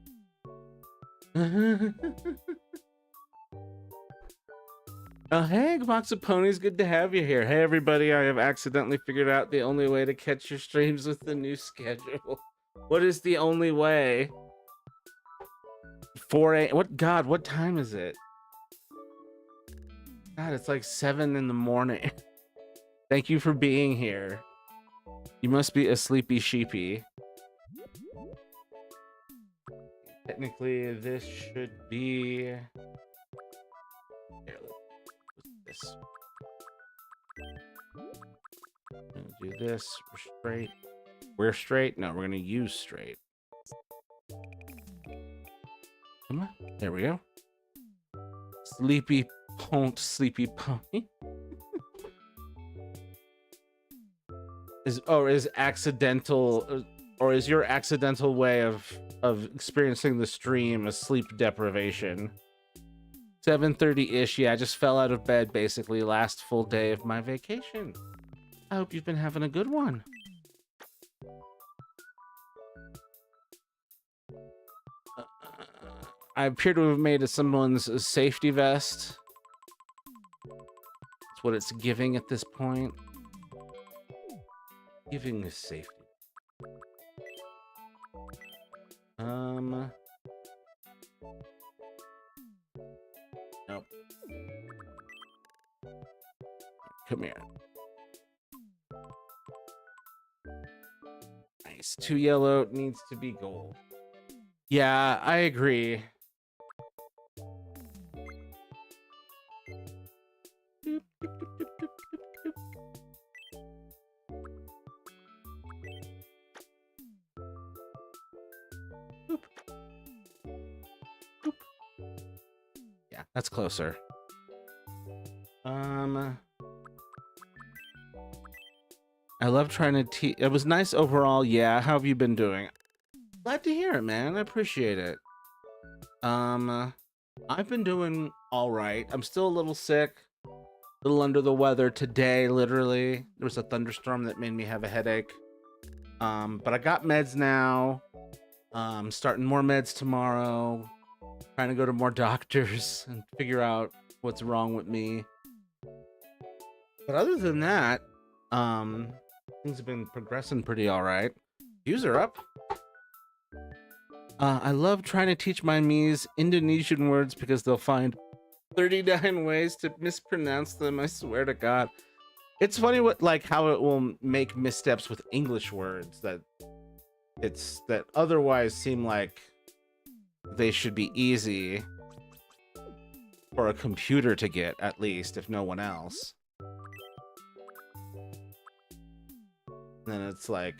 Oh, hey, Box of Ponies, good to have you here. Hey, everybody, I have accidentally figured out the only way to catch your streams with the new schedule. What is the only way? 4 a.m. What time is it? God, it's like 7 in the morning. Thank you for being here. You must be a sleepy sheepy. Technically, this should be... Here, this. I'm gonna do this. We're straight. We're straight? No, we're gonna use straight. Come on. There we go. Sleepy pony. Is accidental, or is your accidental way of experiencing the stream a sleep deprivation? 7:30-ish. Yeah, I just fell out of bed basically last full day of my vacation. I hope you've been having a good one. I appear to have made someone's safety vest. That's what it's giving at this point. Giving is safety. Nope. Come here. Nice. 2 yellow needs to be gold. Yeah, I agree. Yeah, that's closer. I love trying to teach. It was nice overall. Yeah, how have you been doing? Glad to hear it, man. I appreciate it. I've been doing all right. I'm still a little sick, a little under the weather today. Literally, there was a thunderstorm that made me have a headache. But I got meds now. Starting more meds tomorrow. Trying to go to more doctors and figure out what's wrong with me. But other than that, things have been progressing pretty all right. Views are up. I love trying to teach my Mies Indonesian words because they'll find 39 ways to mispronounce them. I swear to God. It's funny how it will make missteps with English words that otherwise seem like they should be easy for a computer to get, at least, if no one else. And then it's like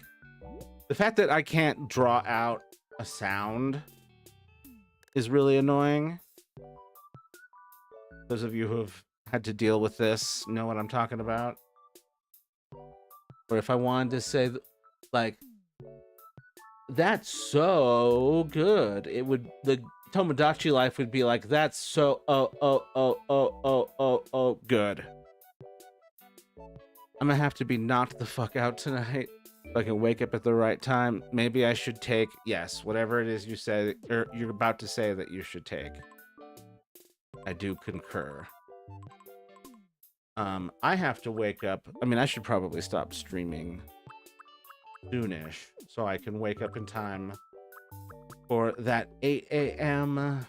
the fact that I can't draw out a sound is really annoying. Those of you who have had to deal with this know what I'm talking about. Or if I wanted to say like, that's so good, it would, the Tomodachi life would be like, that's so good. I'm gonna have to be knocked the fuck out tonight if I can wake up at the right time. Maybe I should take, yes, whatever it is you said, or you're about to say that you should take. I do concur. I have to wake up. I mean, I should probably stop streaming soonish so I can wake up in time for that 8 a.m.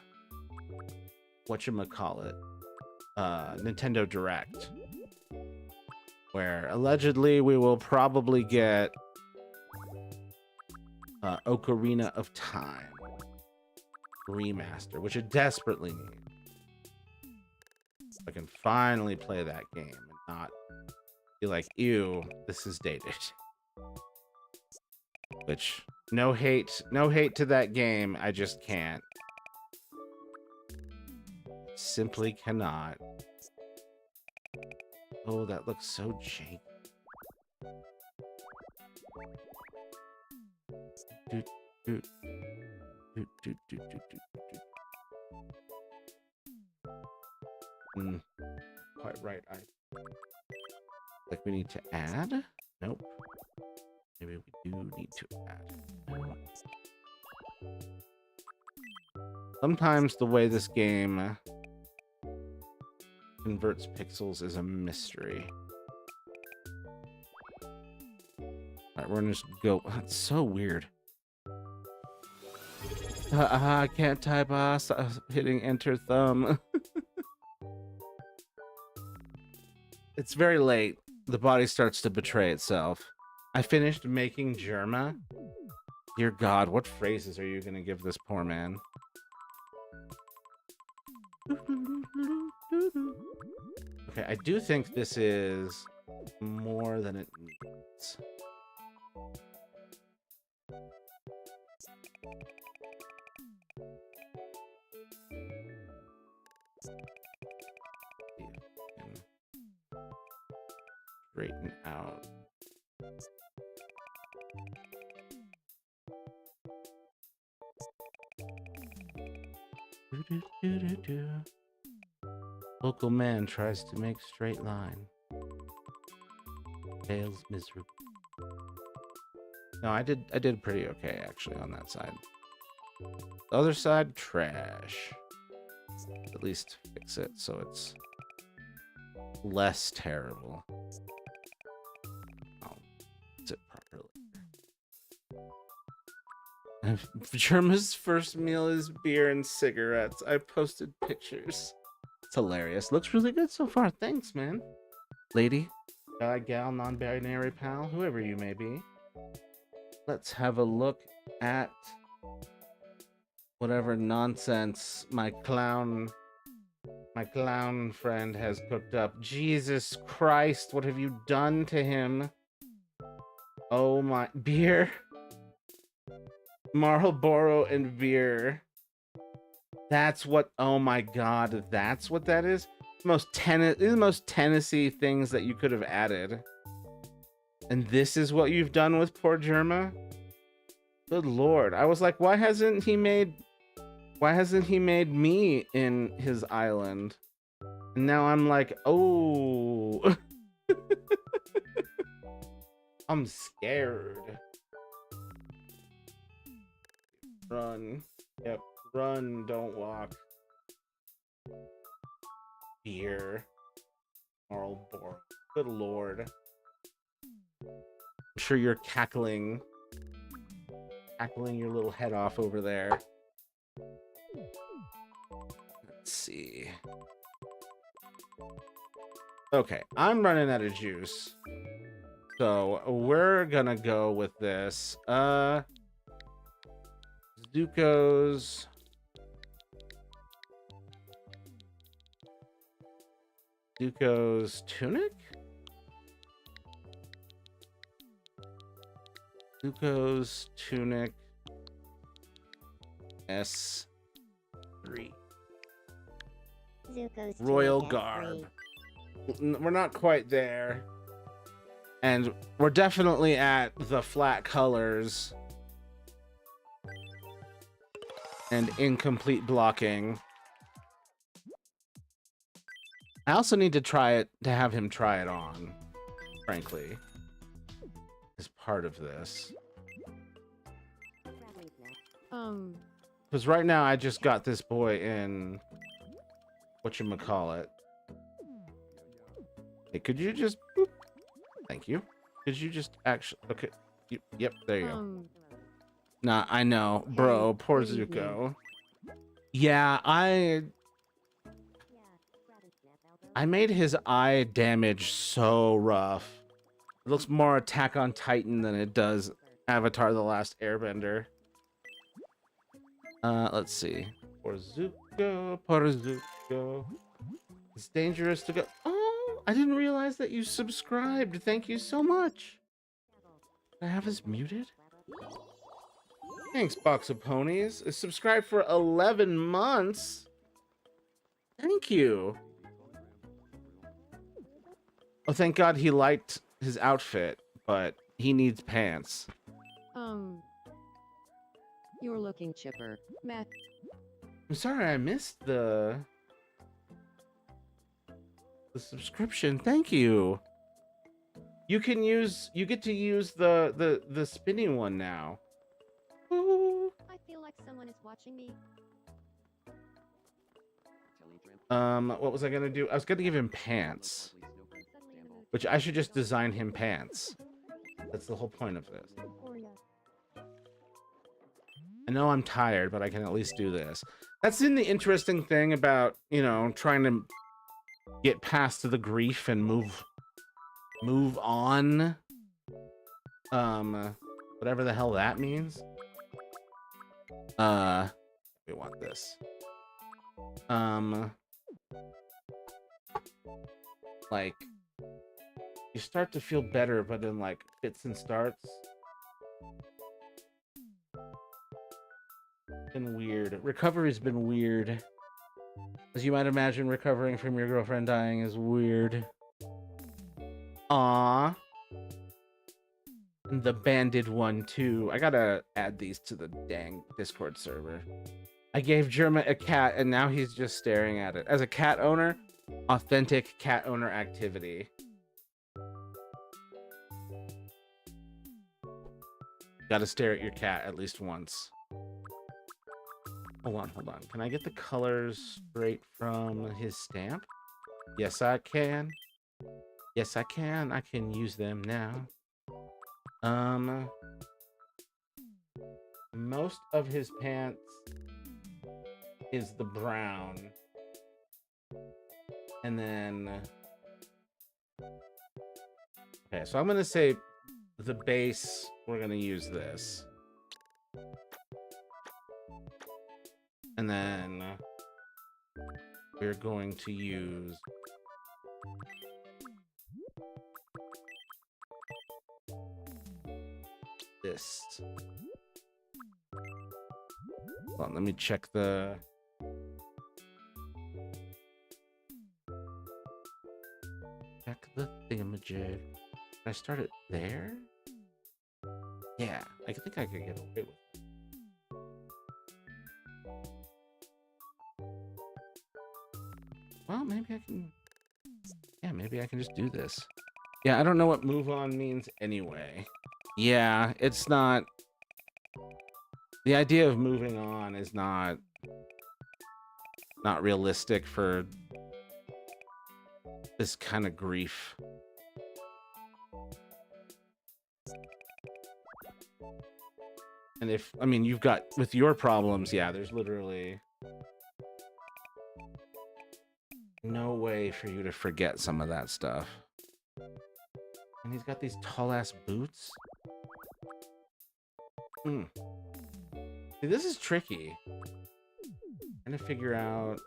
whatchamacallit, Nintendo Direct, where allegedly we will probably get Ocarina of Time remaster, which I desperately need. I can finally play that game and not be like, ew, this is dated. Which, no hate to that game, I just can't. Simply cannot. Oh, that looks so janky. Doot, doot. Doot, doot, doot, doot, doot, doot. Quite right. I like we need to add. Nope. Maybe we do need to add. Sometimes the way this game converts pixels is a mystery. Alright, we're gonna just go. That's so weird. I can't type. Hitting enter thumb. It's very late. The body starts to betray itself. I finished making Germa. Dear God, what phrases are you gonna give this poor man? Okay, I do think this is more than it needs. Straighten out. Local man tries to make straight line. Fails miserably. No, I did pretty okay actually on that side. The other side, trash. At least fix it so it's less terrible. I'll fix it properly. Germa's first meal is beer and cigarettes. I posted pictures. It's hilarious. Looks really good so far. Thanks, man. Lady, guy, gal, non-binary pal, whoever you may be. Let's have a look at whatever nonsense my clown friend has cooked up. Jesus Christ, what have you done to him? Oh my, beer. Marlboro and beer. That's what, oh my god, that's what that is? These are the most Tennessee things that you could have added. And this is what you've done with poor Germa? Good lord. I was like, why hasn't he made me in his island? And now I'm like, oh. I'm scared. Run. Yep. Run, don't walk. Beer. Marlboro. Good lord. I'm sure you're cackling your little head off over there. Let's see. Okay, I'm running out of juice. So we're gonna go with this. Zuko's tunic? Zuko's tunic S3. Zuko's Royal tunic garb. S3. We're not quite there. And we're definitely at the flat colors and incomplete blocking. I also need to have him try it on, frankly, as part of this. Because right now I just got this boy in whatchamacallit. Hey, could you just boop? Thank you. Could you just actually okay. Yep, there you go. Nah, I know, bro. Poor Zuko. Yeah, I made his eye damage so rough. It looks more Attack on Titan than it does Avatar: The Last Airbender. Let's see. Poor Zuko. It's dangerous to go. Oh, I didn't realize that you subscribed. Thank you so much. Can I have this muted? Thanks, Box of Ponies. Subscribed for 11 months. Thank you. Oh, thank God he liked his outfit, but he needs pants. You're looking chipper, Matt. I'm sorry I missed the subscription. Thank you. You get to use the spinning one now. Ooh. I feel like someone is watching me. What was I gonna do? I was gonna give him pants, which I should just design him pants. That's the whole point of this. I know I'm tired, but I can at least do this. That's in the interesting thing about, you know, trying to get past the grief and move on. Whatever the hell that means. We want this. Like, you start to feel better, but in like fits and starts. Been weird. Recovery's been weird. As you might imagine, recovering from your girlfriend dying is weird. Aww. And the banded one too. I gotta add these to the dang Discord server. I gave Germa a cat and now he's just staring at it. As a cat owner, authentic cat owner activity. Gotta stare at your cat at least once. Hold on. Can I get the colors straight from his stamp? Yes, I can. Yes, I can. I can use them now. Most of his pants is the brown. And then... Okay, so I'm going to say the base, we're going to use this. And then we're going to use this. Hold on, let me check the... Check the thingamajig. Can I start it there? Yeah, I think I could get away with it. Well, maybe I can... Yeah, maybe I can just do this. Yeah, I don't know what move on means anyway. Yeah, it's not... The idea of moving on is not realistic for this kind of grief. And if, I mean, you've got, with your problems, yeah, there's literally no way for you to forget some of that stuff. And he's got these tall-ass boots. See, this is tricky. Trying to figure out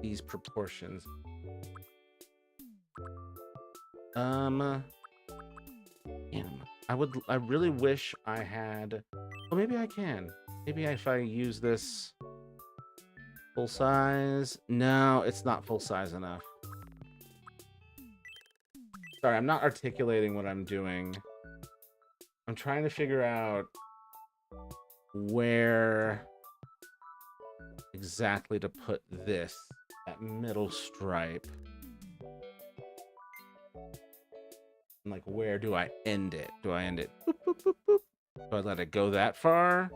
these proportions. Damn. I really wish I had... Well, maybe I can. Maybe if I use this full size... No, it's not full size enough. Sorry, I'm not articulating what I'm doing. I'm trying to figure out where exactly to put this, that middle stripe. And like, where do I end it? Do I end it boop, boop, boop, boop? Do I let it go that far?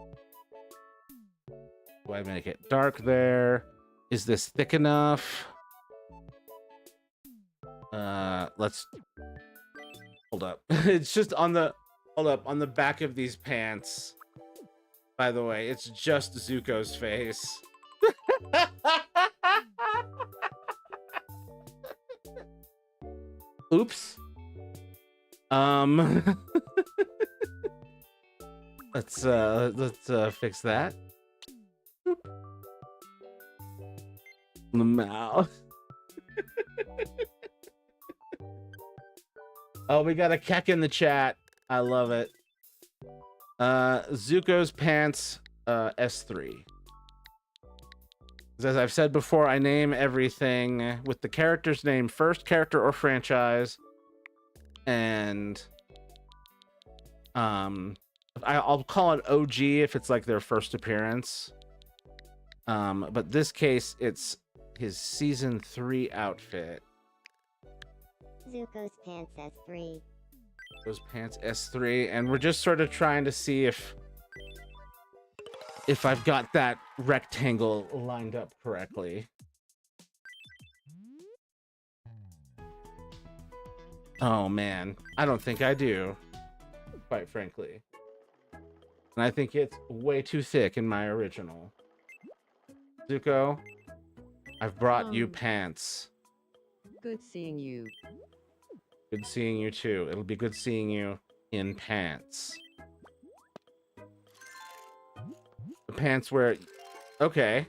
Do I make it dark there? Is this thick enough? Let's hold up. It's just on the on the back of these pants. By the way, it's just Zuko's face. Oops. Let's fix that. Boop. The mouth. Oh, we got a keck in the chat. I love it. Zuko's pants, S3. As I've said before, I name everything with the character's name first, character or franchise. And I'll call it OG if it's like their first appearance. But this case, it's his season 3 outfit. Zuko's pants S3. Those pants S3, and we're just sort of trying to see if I've got that rectangle lined up correctly. Oh man, I don't think I do, quite frankly. And I think it's way too thick in my original. Zuko, I've brought you pants. Good seeing you. Good seeing you too. It'll be good seeing you in pants. The pants where... Okay.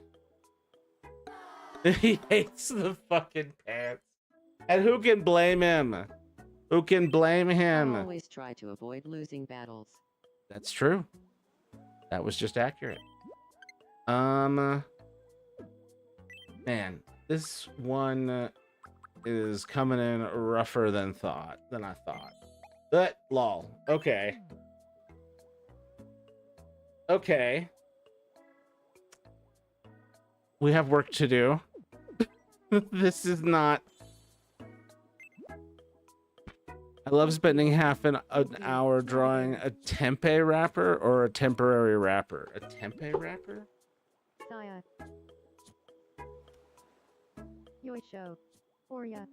He hates the fucking pants. And who can blame him? Who can blame him? I always try to avoid losing battles. That's true. That was just accurate. Man, this one is coming in rougher than I thought. But lol. Okay. Okay. We have work to do. This is not... I love spending half an hour drawing a tempeh wrapper or a temporary wrapper. A tempeh wrapper? Saya. Yoisho. Orya.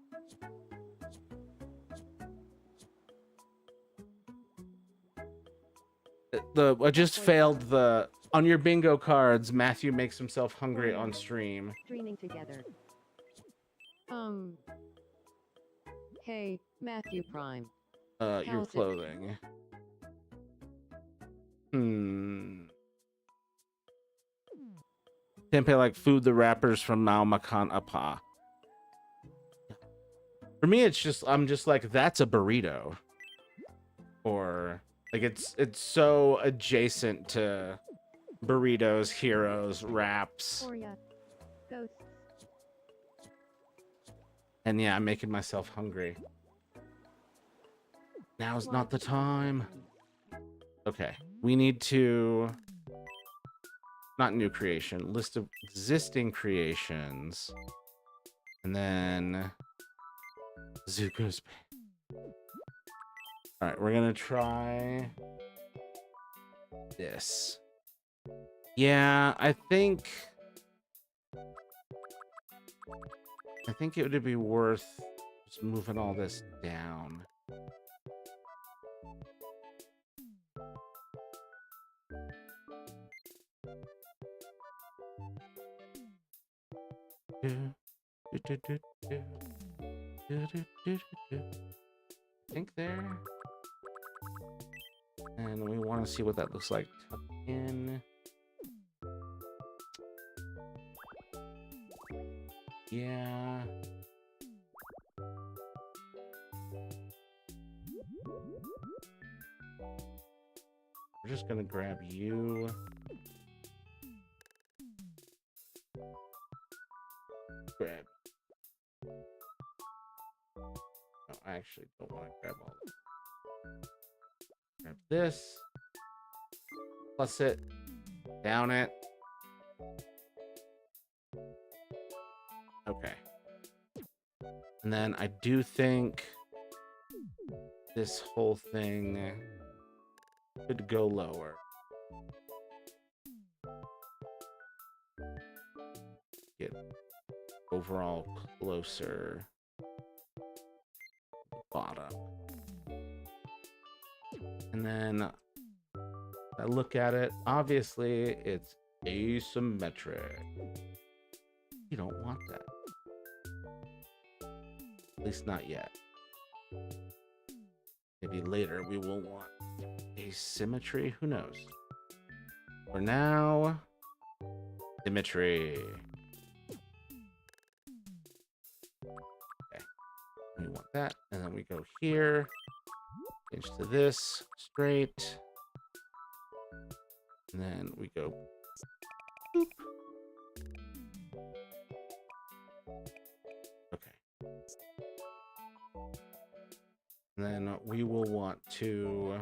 I just failed the on your bingo cards. Matthew makes himself hungry on stream. Dreaming together. Hey, Matthew Prime. Your How's it? clothing. Tempeh like food the wrappers from Mao Makan Apa. For me, it's just I'm just like that's a burrito, or like it's so adjacent to burritos, heroes, wraps, Orya. Ghost. and yeah, I'm making myself hungry. Now's not the time. Okay, we need to not new creation, list of existing creations, and then Zuko's. All right, we're gonna try this. Yeah, I think it would be worth just moving all this down. Think there. And we want to see what that looks like. Tuck in. Yeah. We're just gonna grab you. Grab. No, I actually don't want to grab all this. Grab this. Plus it. Down it. Okay. And then I do think this whole thing could go lower. Get overall closer to the bottom. And then I look at it, obviously it's asymmetric. You don't want that. At least not yet. Maybe later we will want asymmetry. Who knows? For now, symmetry. Okay. We want that. And then we go here. Change to this. Straight. And then we go boop. Okay. And then we will want to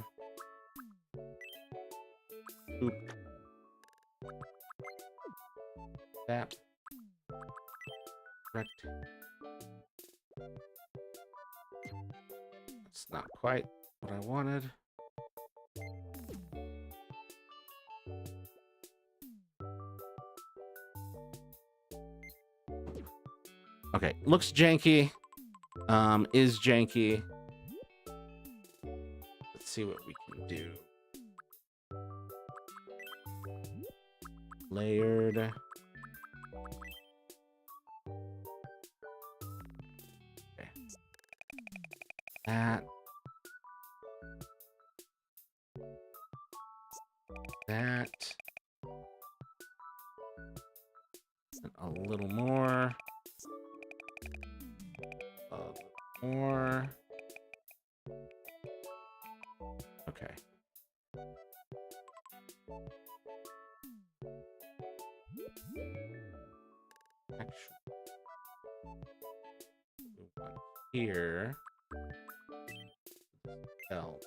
boop that. Correct. That's not quite what I wanted. Okay, looks janky. Is janky. Let's see what we can do. Layered. Okay. That. That. And a little more. A little more. Okay. Actually, we want here. L.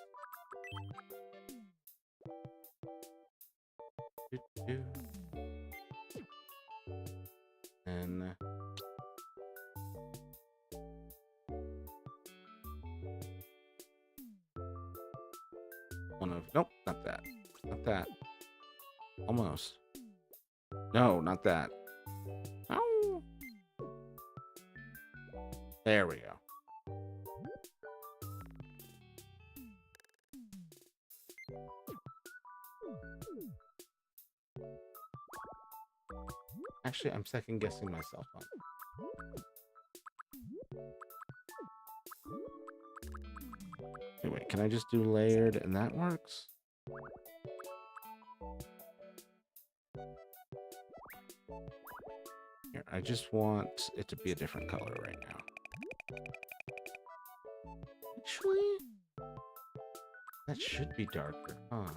And one of... Nope, not that. Not that. Almost. No, not that. Oh. There we go. Actually, I'm second guessing myself on. Wait, can I just do layered and that works? Here, I just want it to be a different color right now. Actually, that should be darker, huh?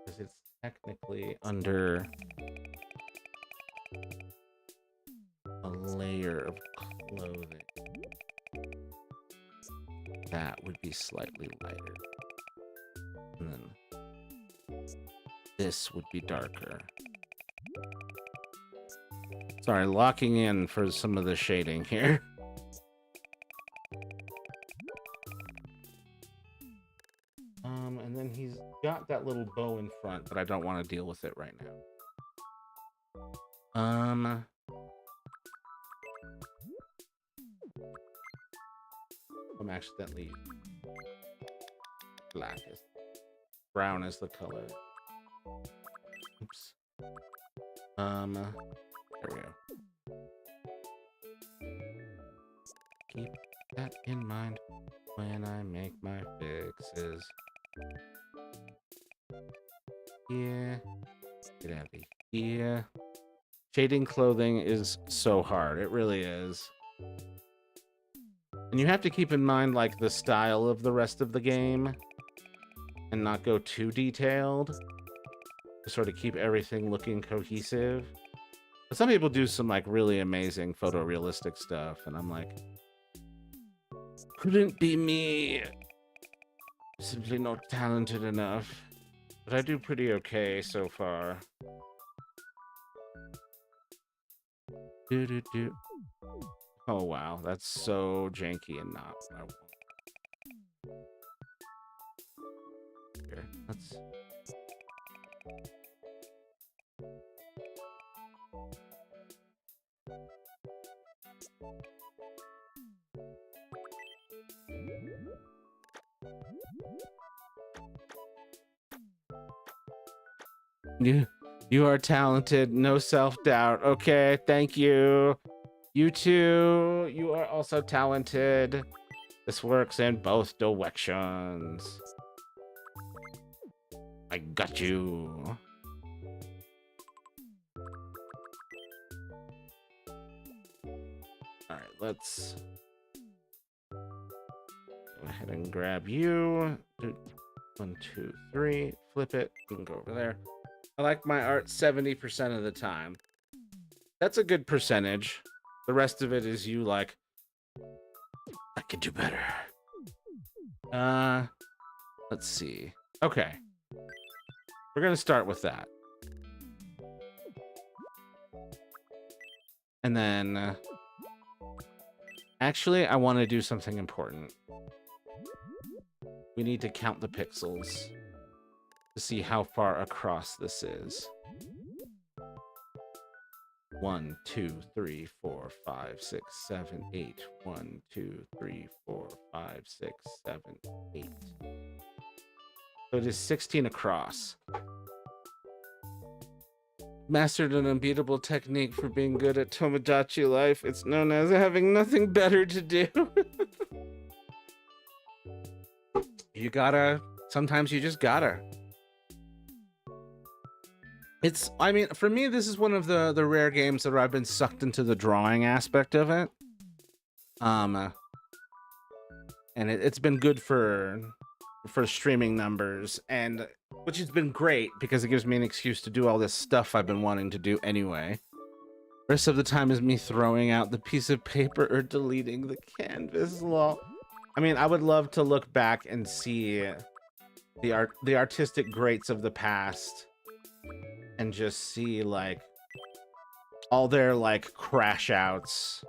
Because it's technically under a layer of clothing. That would be slightly lighter. And then this would be darker. Sorry, locking in for some of the shading here. And then he's got that little bow in front, but I don't want to deal with it right now. I'm accidentally black is brown is the color. Oops. There we go. Keep that in mind when I make my fixes. Yeah. Get out of here. Shading clothing is so hard. It really is. And you have to keep in mind, like, the style of the rest of the game and not go too detailed to sort of keep everything looking cohesive. But some people do some, like, really amazing photorealistic stuff, and I'm like, couldn't be me. Simply not talented enough. But I do pretty okay so far. Do. Oh wow, that's so janky and not what I want. Here, let's... You are talented, no self-doubt. Okay, thank you. You too, you are also talented. This works in both directions. I got you. All right, let's go ahead and grab you. 1, 2, 3, flip it. You can go over there. I like my art 70% of the time. That's a good percentage. The rest of it is you like, I can do better. Let's see. Okay. We're gonna start with that. And then, actually, I want to do something important. We need to count the pixels to see how far across this is. 1, 2, 3, 4, 5, 6, 7, 8. 1, 2, 3, 4, 5, 6, 7, 8. So it is 16 across. Mastered an unbeatable technique for being good at Tomodachi life. It's known as having nothing better to do. You gotta, sometimes you just gotta. I mean, for me, this is one of the rare games that I've been sucked into the drawing aspect of it. And it's been good for streaming numbers, and which has been great because it gives me an excuse to do all this stuff I've been wanting to do anyway. Rest of the time is me throwing out the piece of paper or deleting the canvas. Lol. I mean, I would love to look back and see the artistic greats of the past and just see like all their like crash outs.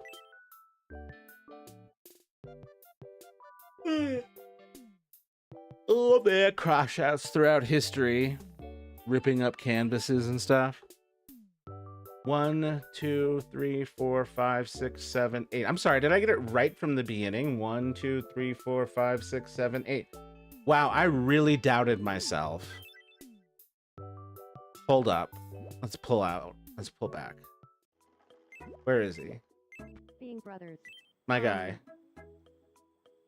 Oh man, crash outs throughout history, ripping up canvases and stuff. 1, 2, 3, 4, 5, 6, 7, 8. I'm sorry, did I get it right from the beginning? 1, 2, 3, 4, 5, 6, 7, 8. Wow, I really doubted myself. Hold up. Let's pull out. Let's pull back. Where is he? Being brothers. My guy.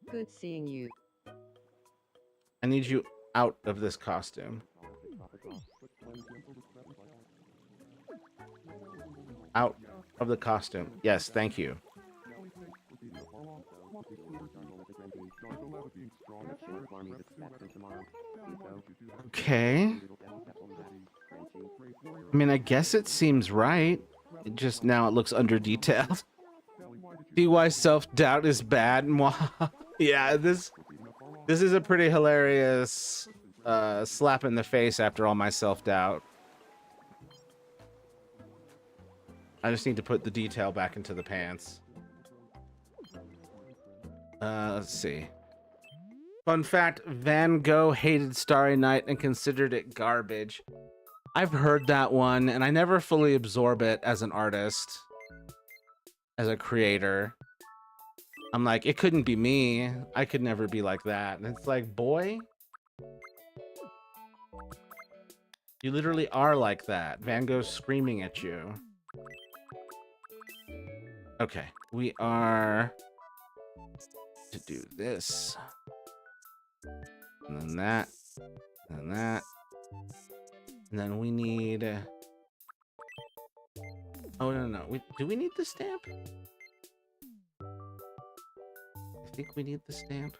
Good seeing you. I need you out of this costume. Out of the costume. Yes, thank you. Okay. I mean, I guess it seems right. It just now it looks under detailed. See why self-doubt is bad? Yeah, this is a pretty hilarious slap in the face after all my self-doubt. I just need to put the detail back into the pants. Let's see. Fun fact, Van Gogh hated Starry Night and considered it garbage. I've heard that one, and I never fully absorb it as an artist, as a creator. I'm like, it couldn't be me. I could never be like that. And it's like, boy, you literally are like that. Van Gogh's screaming at you. Okay, we are to do this. And then that. And that. And then we need... Oh, no. Do we need the stamp? I think we need the stamp.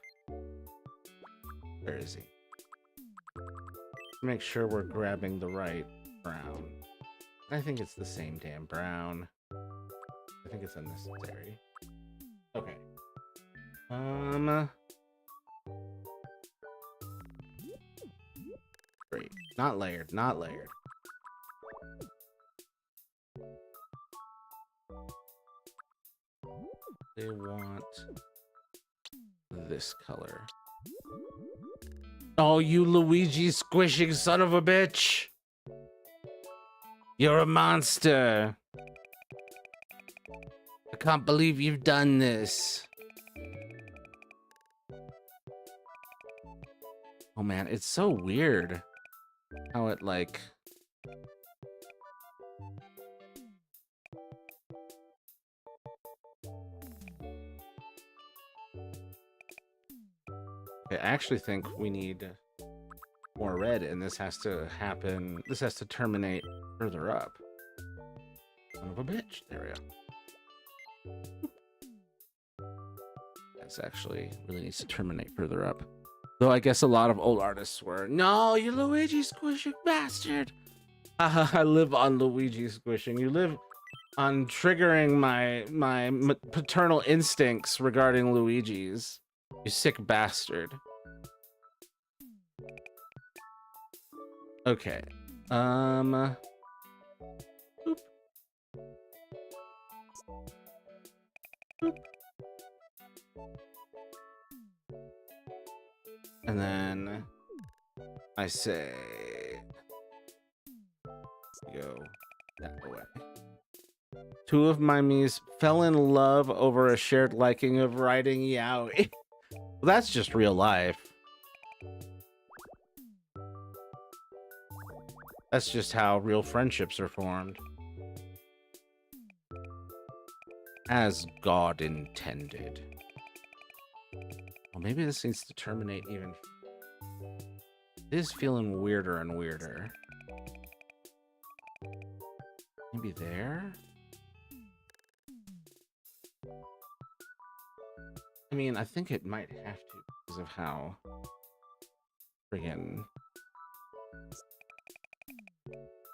Where is he? Make sure we're grabbing the right brown. I think it's the same damn brown. I think it's unnecessary. Okay. Great. Not layered, not layered. They want this color. Oh, you Luigi squishing son of a bitch! You're a monster! I can't believe you've done this. Oh man, it's so weird how it like... I actually think we need more red, and this has to happen. This has to terminate further up. Son of a bitch. There we go. This actually really needs to terminate further up. Though I guess a lot of old artists were, no, you Luigi squishing bastard. I live on Luigi squishing. You live on triggering my paternal instincts regarding Luigi's. You sick bastard. Okay. Boop. Boop. And then I say go that way. Two of my Miis fell in love over a shared liking of riding yaoi. Well, that's just real life. That's just how real friendships are formed. As God intended. Well, maybe this needs to terminate even... It is feeling weirder and weirder. Maybe there? I mean, I think it might have to because of how friggin'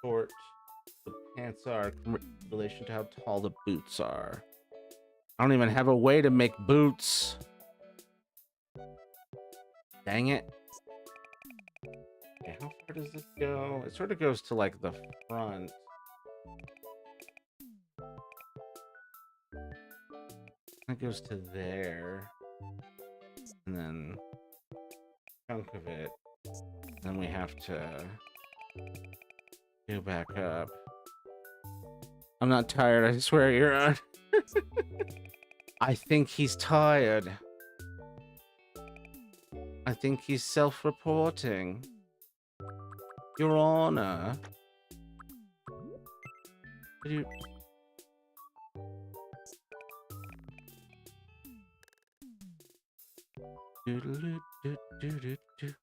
short the pants are in relation to how tall the boots are. I don't even have a way to make boots. Dang it. Okay, how far does this go? It sort of goes to like the front. It goes to there. and then chunk of it. Then we have to go back up. I'm not tired, I swear, you're on. I think he's tired. I think he's self-reporting. Your Honor. Did you... Do-do-do-do-do-do-do.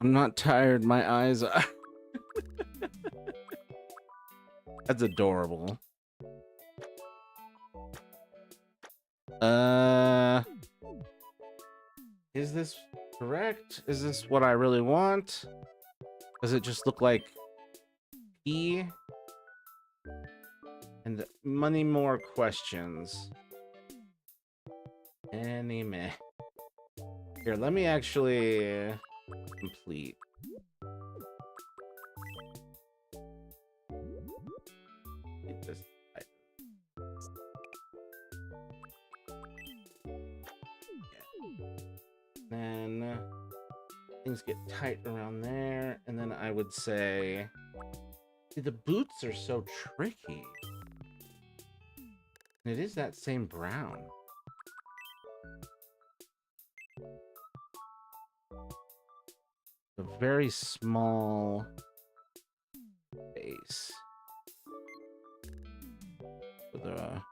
I'm not tired, my eyes are... That's adorable. Is this correct? Is this what I really want? Does it just look like E? And many more questions. Anime. Here, let me actually complete. Get this. Then things get tight around there, and then I would say, see, the boots are so tricky. And it is that same brown. A very small base with a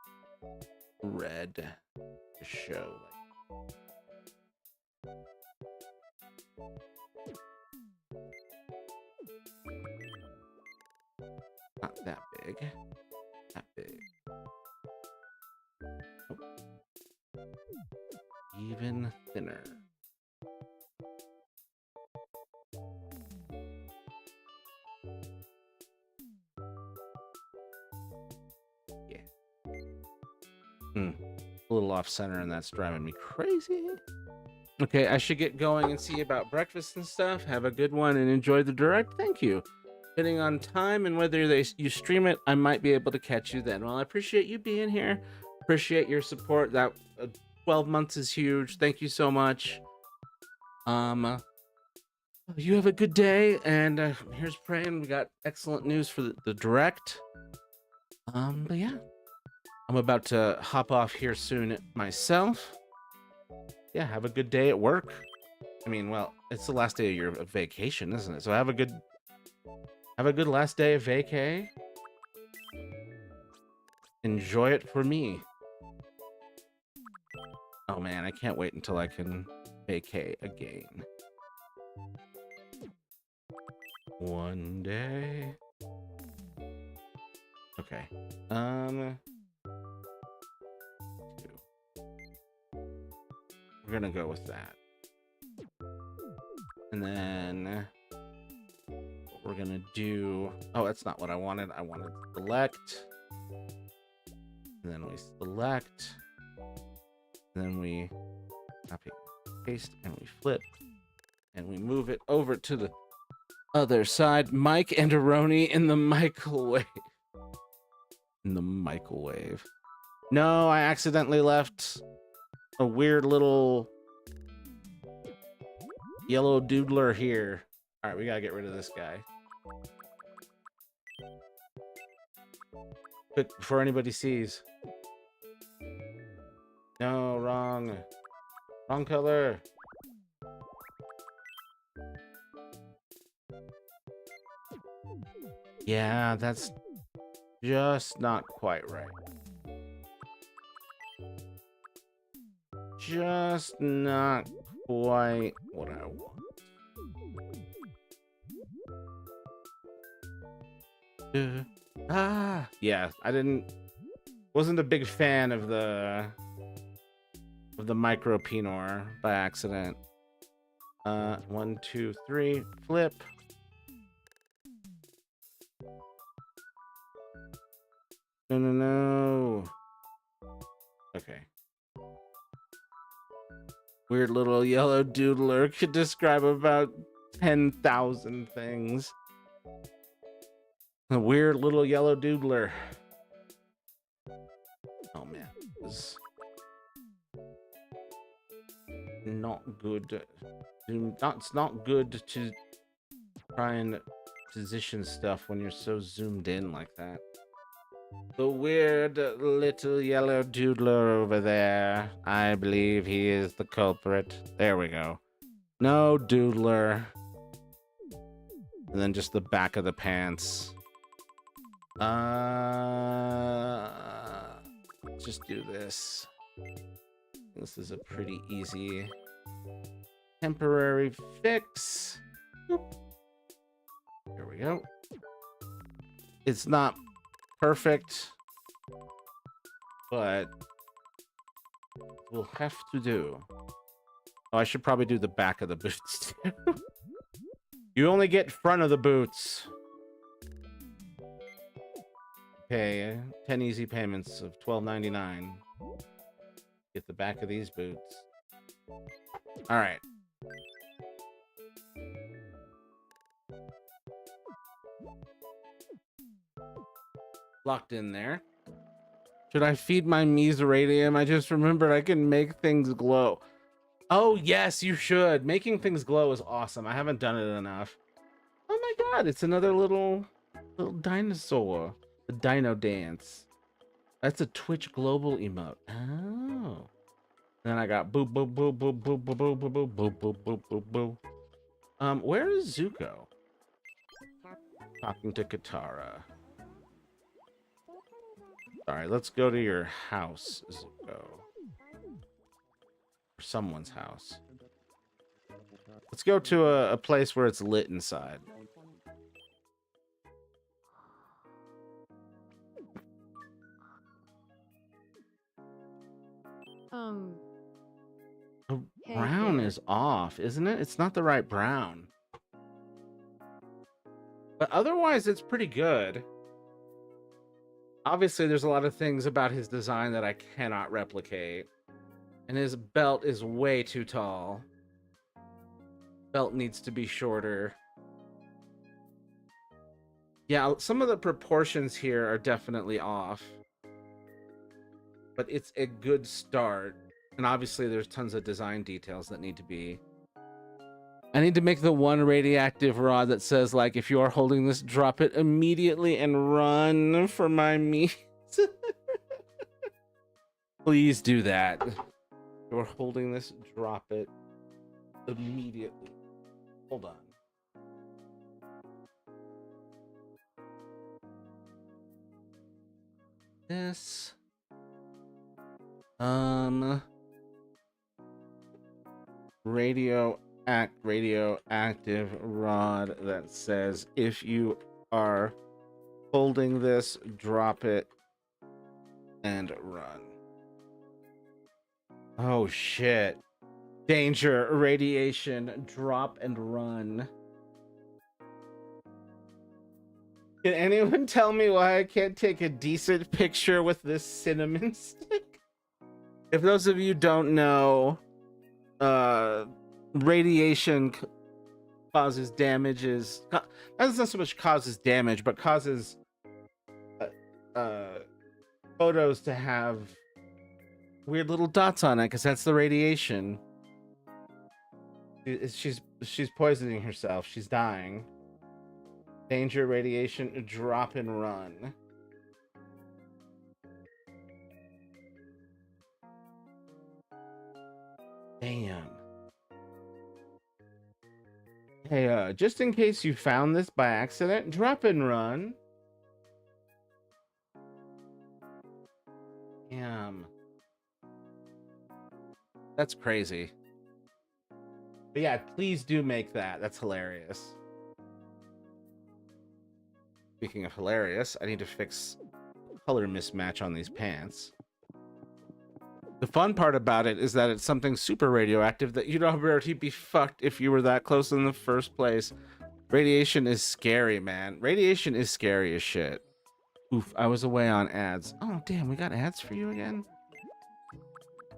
red to show like not that big, that big. Oh. Even thinner. A little off center, and that's driving me crazy. Okay, I should get going and see about breakfast and stuff. Have a good one and enjoy the direct. Thank you. Depending on time and whether you stream it, I might be able to catch you then. Well, I appreciate you being here. Appreciate your support. That 12 months is huge. Thank you so much. You have a good day, and here's praying. We got excellent news for the direct. But yeah. I'm about to hop off here soon myself. Yeah, have a good day at work. I mean, well, it's the last day of your vacation, isn't it? So have a good last day of vacay. Enjoy it for me. Oh man, I can't wait until I can vacay again. One day. Okay. We're gonna go with that. And then what we're gonna do... Oh, that's not what I wanted. I wanted select. And then we select. And then we copy, paste, and we flip. And we move it over to the other side. Mike and Aroni in the microwave. In the microwave. No, I accidentally left a weird little yellow doodler here. All right, we gotta get rid of this guy. Quick, before anybody sees. No, wrong. Wrong color. Yeah, that's just not quite right. Just not quite what I want. Yeah, wasn't a big fan of the micro Pinot by accident. 1, 2, 3, flip. No. Okay. Weird little yellow doodler could describe about 10,000 things. A weird little yellow doodler. Oh man, this is not good. It's not good to try and position stuff when you're so zoomed in like that. The weird little yellow doodler over there. I believe he is the culprit. There we go. No doodler. And then just the back of the pants. Let's just do this. This is a pretty easy temporary fix. Boop. There we go. It's not perfect, but we'll have to do. Oh, I should probably do the back of the boots too. You only get front of the boots. Okay, 10 easy payments of $12.99. Get the back of these boots. All right. Locked in there. Should I feed my meseradium? I just remembered I can make things glow. Oh, yes, you should. Making things glow is awesome. I haven't done it enough. Oh my god, it's another little dinosaur. The dino dance. That's a Twitch global emote. Oh. Then I got boo boo boo boo boo boo boo boo boo boo boo boo boo boo. Where is Zuko? Talking to Katara. Alright, let's go to your house, Zuko. Or someone's house. Let's go to a place where it's lit inside. Hey Brown there. is off, isn't it? It's not the right brown. But otherwise, it's pretty good. Obviously, there's a lot of things about his design that I cannot replicate. And his belt is way too tall. Belt needs to be shorter. Yeah, some of the proportions here are definitely off. But it's a good start. And obviously, there's tons of design details that need to be... I need to make the one radioactive rod that says, like, if you are holding this, drop it immediately and run for my meat. Please do that. If you're holding this, drop it immediately. Hold on. This. Radioactive rod that says if you are holding this, drop it and run. Oh shit. Danger, radiation, drop and run. Can anyone tell me why I can't take a decent picture with this cinnamon stick? If those of you don't know, radiation causes damages. That's not so much causes damage, but causes photos to have weird little dots on it, because that's the radiation. She's poisoning herself. She's dying. Danger, radiation, drop and run. Damn. Hey, just in case you found this by accident, drop and run. Damn. That's crazy. But yeah, please do make that. That's hilarious. Speaking of hilarious, I need to fix color mismatch on these pants. The fun part about it is that it's something super radioactive that you'd already be fucked if you were that close in the first place. Radiation is scary, man. Radiation is scary as shit. Oof, I was away on ads. Oh, damn, we got ads for you again?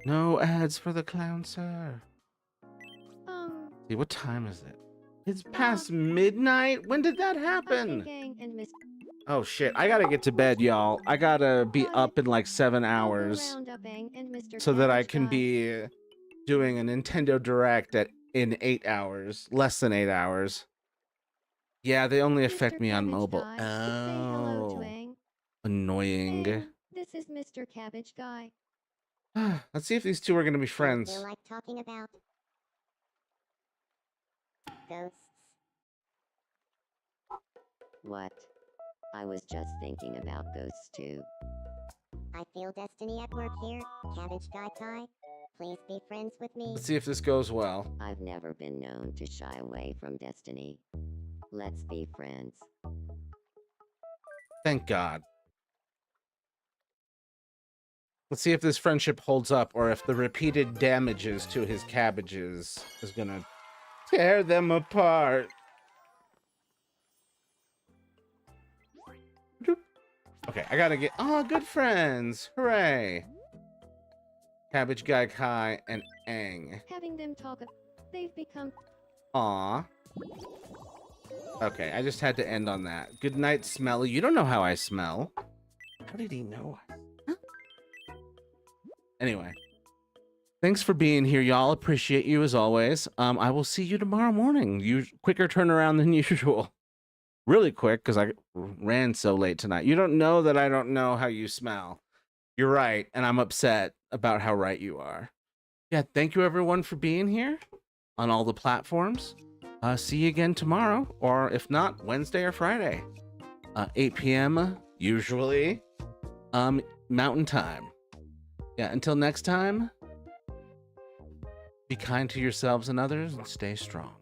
No ads for the clown, sir. See, what time is it? It's past midnight? When did that happen? Gang and Miss Oh shit, I gotta get to bed, y'all. I gotta be Got it. up in like 7 I'll go hours round up Aang and Mr. so that I Cabbage can Guy. be doing a Nintendo Direct in 8 hours, less than 8 hours. Yeah, they only affect Mr. me on Cabbage mobile. Guy, say hello to Oh, Aang. annoying. Aang, this is Mr. Cabbage Guy. Let's see if these two are gonna be Do you friends. feel like talking about ghosts? What? I was just thinking about ghosts too. I feel destiny at work here, Cabbage Guy Kai. Please be friends with me. Let's see if this goes well. I've never been known to shy away from destiny. Let's be friends. Thank God. Let's see if this friendship holds up or if the repeated damages to his cabbages is gonna tear them apart. Doop. Okay, I gotta get... Oh, good friends. Hooray. Cabbage Guy Kai and Aang. Having them talk, they've become. Aw. Okay, I just had to end on that. Good night, Smelly. You don't know how I smell. How did he know? Anyway. Thanks for being here, y'all. Appreciate you as always. I will see you tomorrow morning. Quicker turnaround than usual. Really quick, because I ran so late tonight. You don't know that I don't know how you smell. You're right, and I'm upset about how right you are. Yeah, thank you everyone for being here on all the platforms. See you again tomorrow, or if not, Wednesday or Friday. 8 p.m. usually. Mountain time. Yeah, until next time, be kind to yourselves and others and stay strong.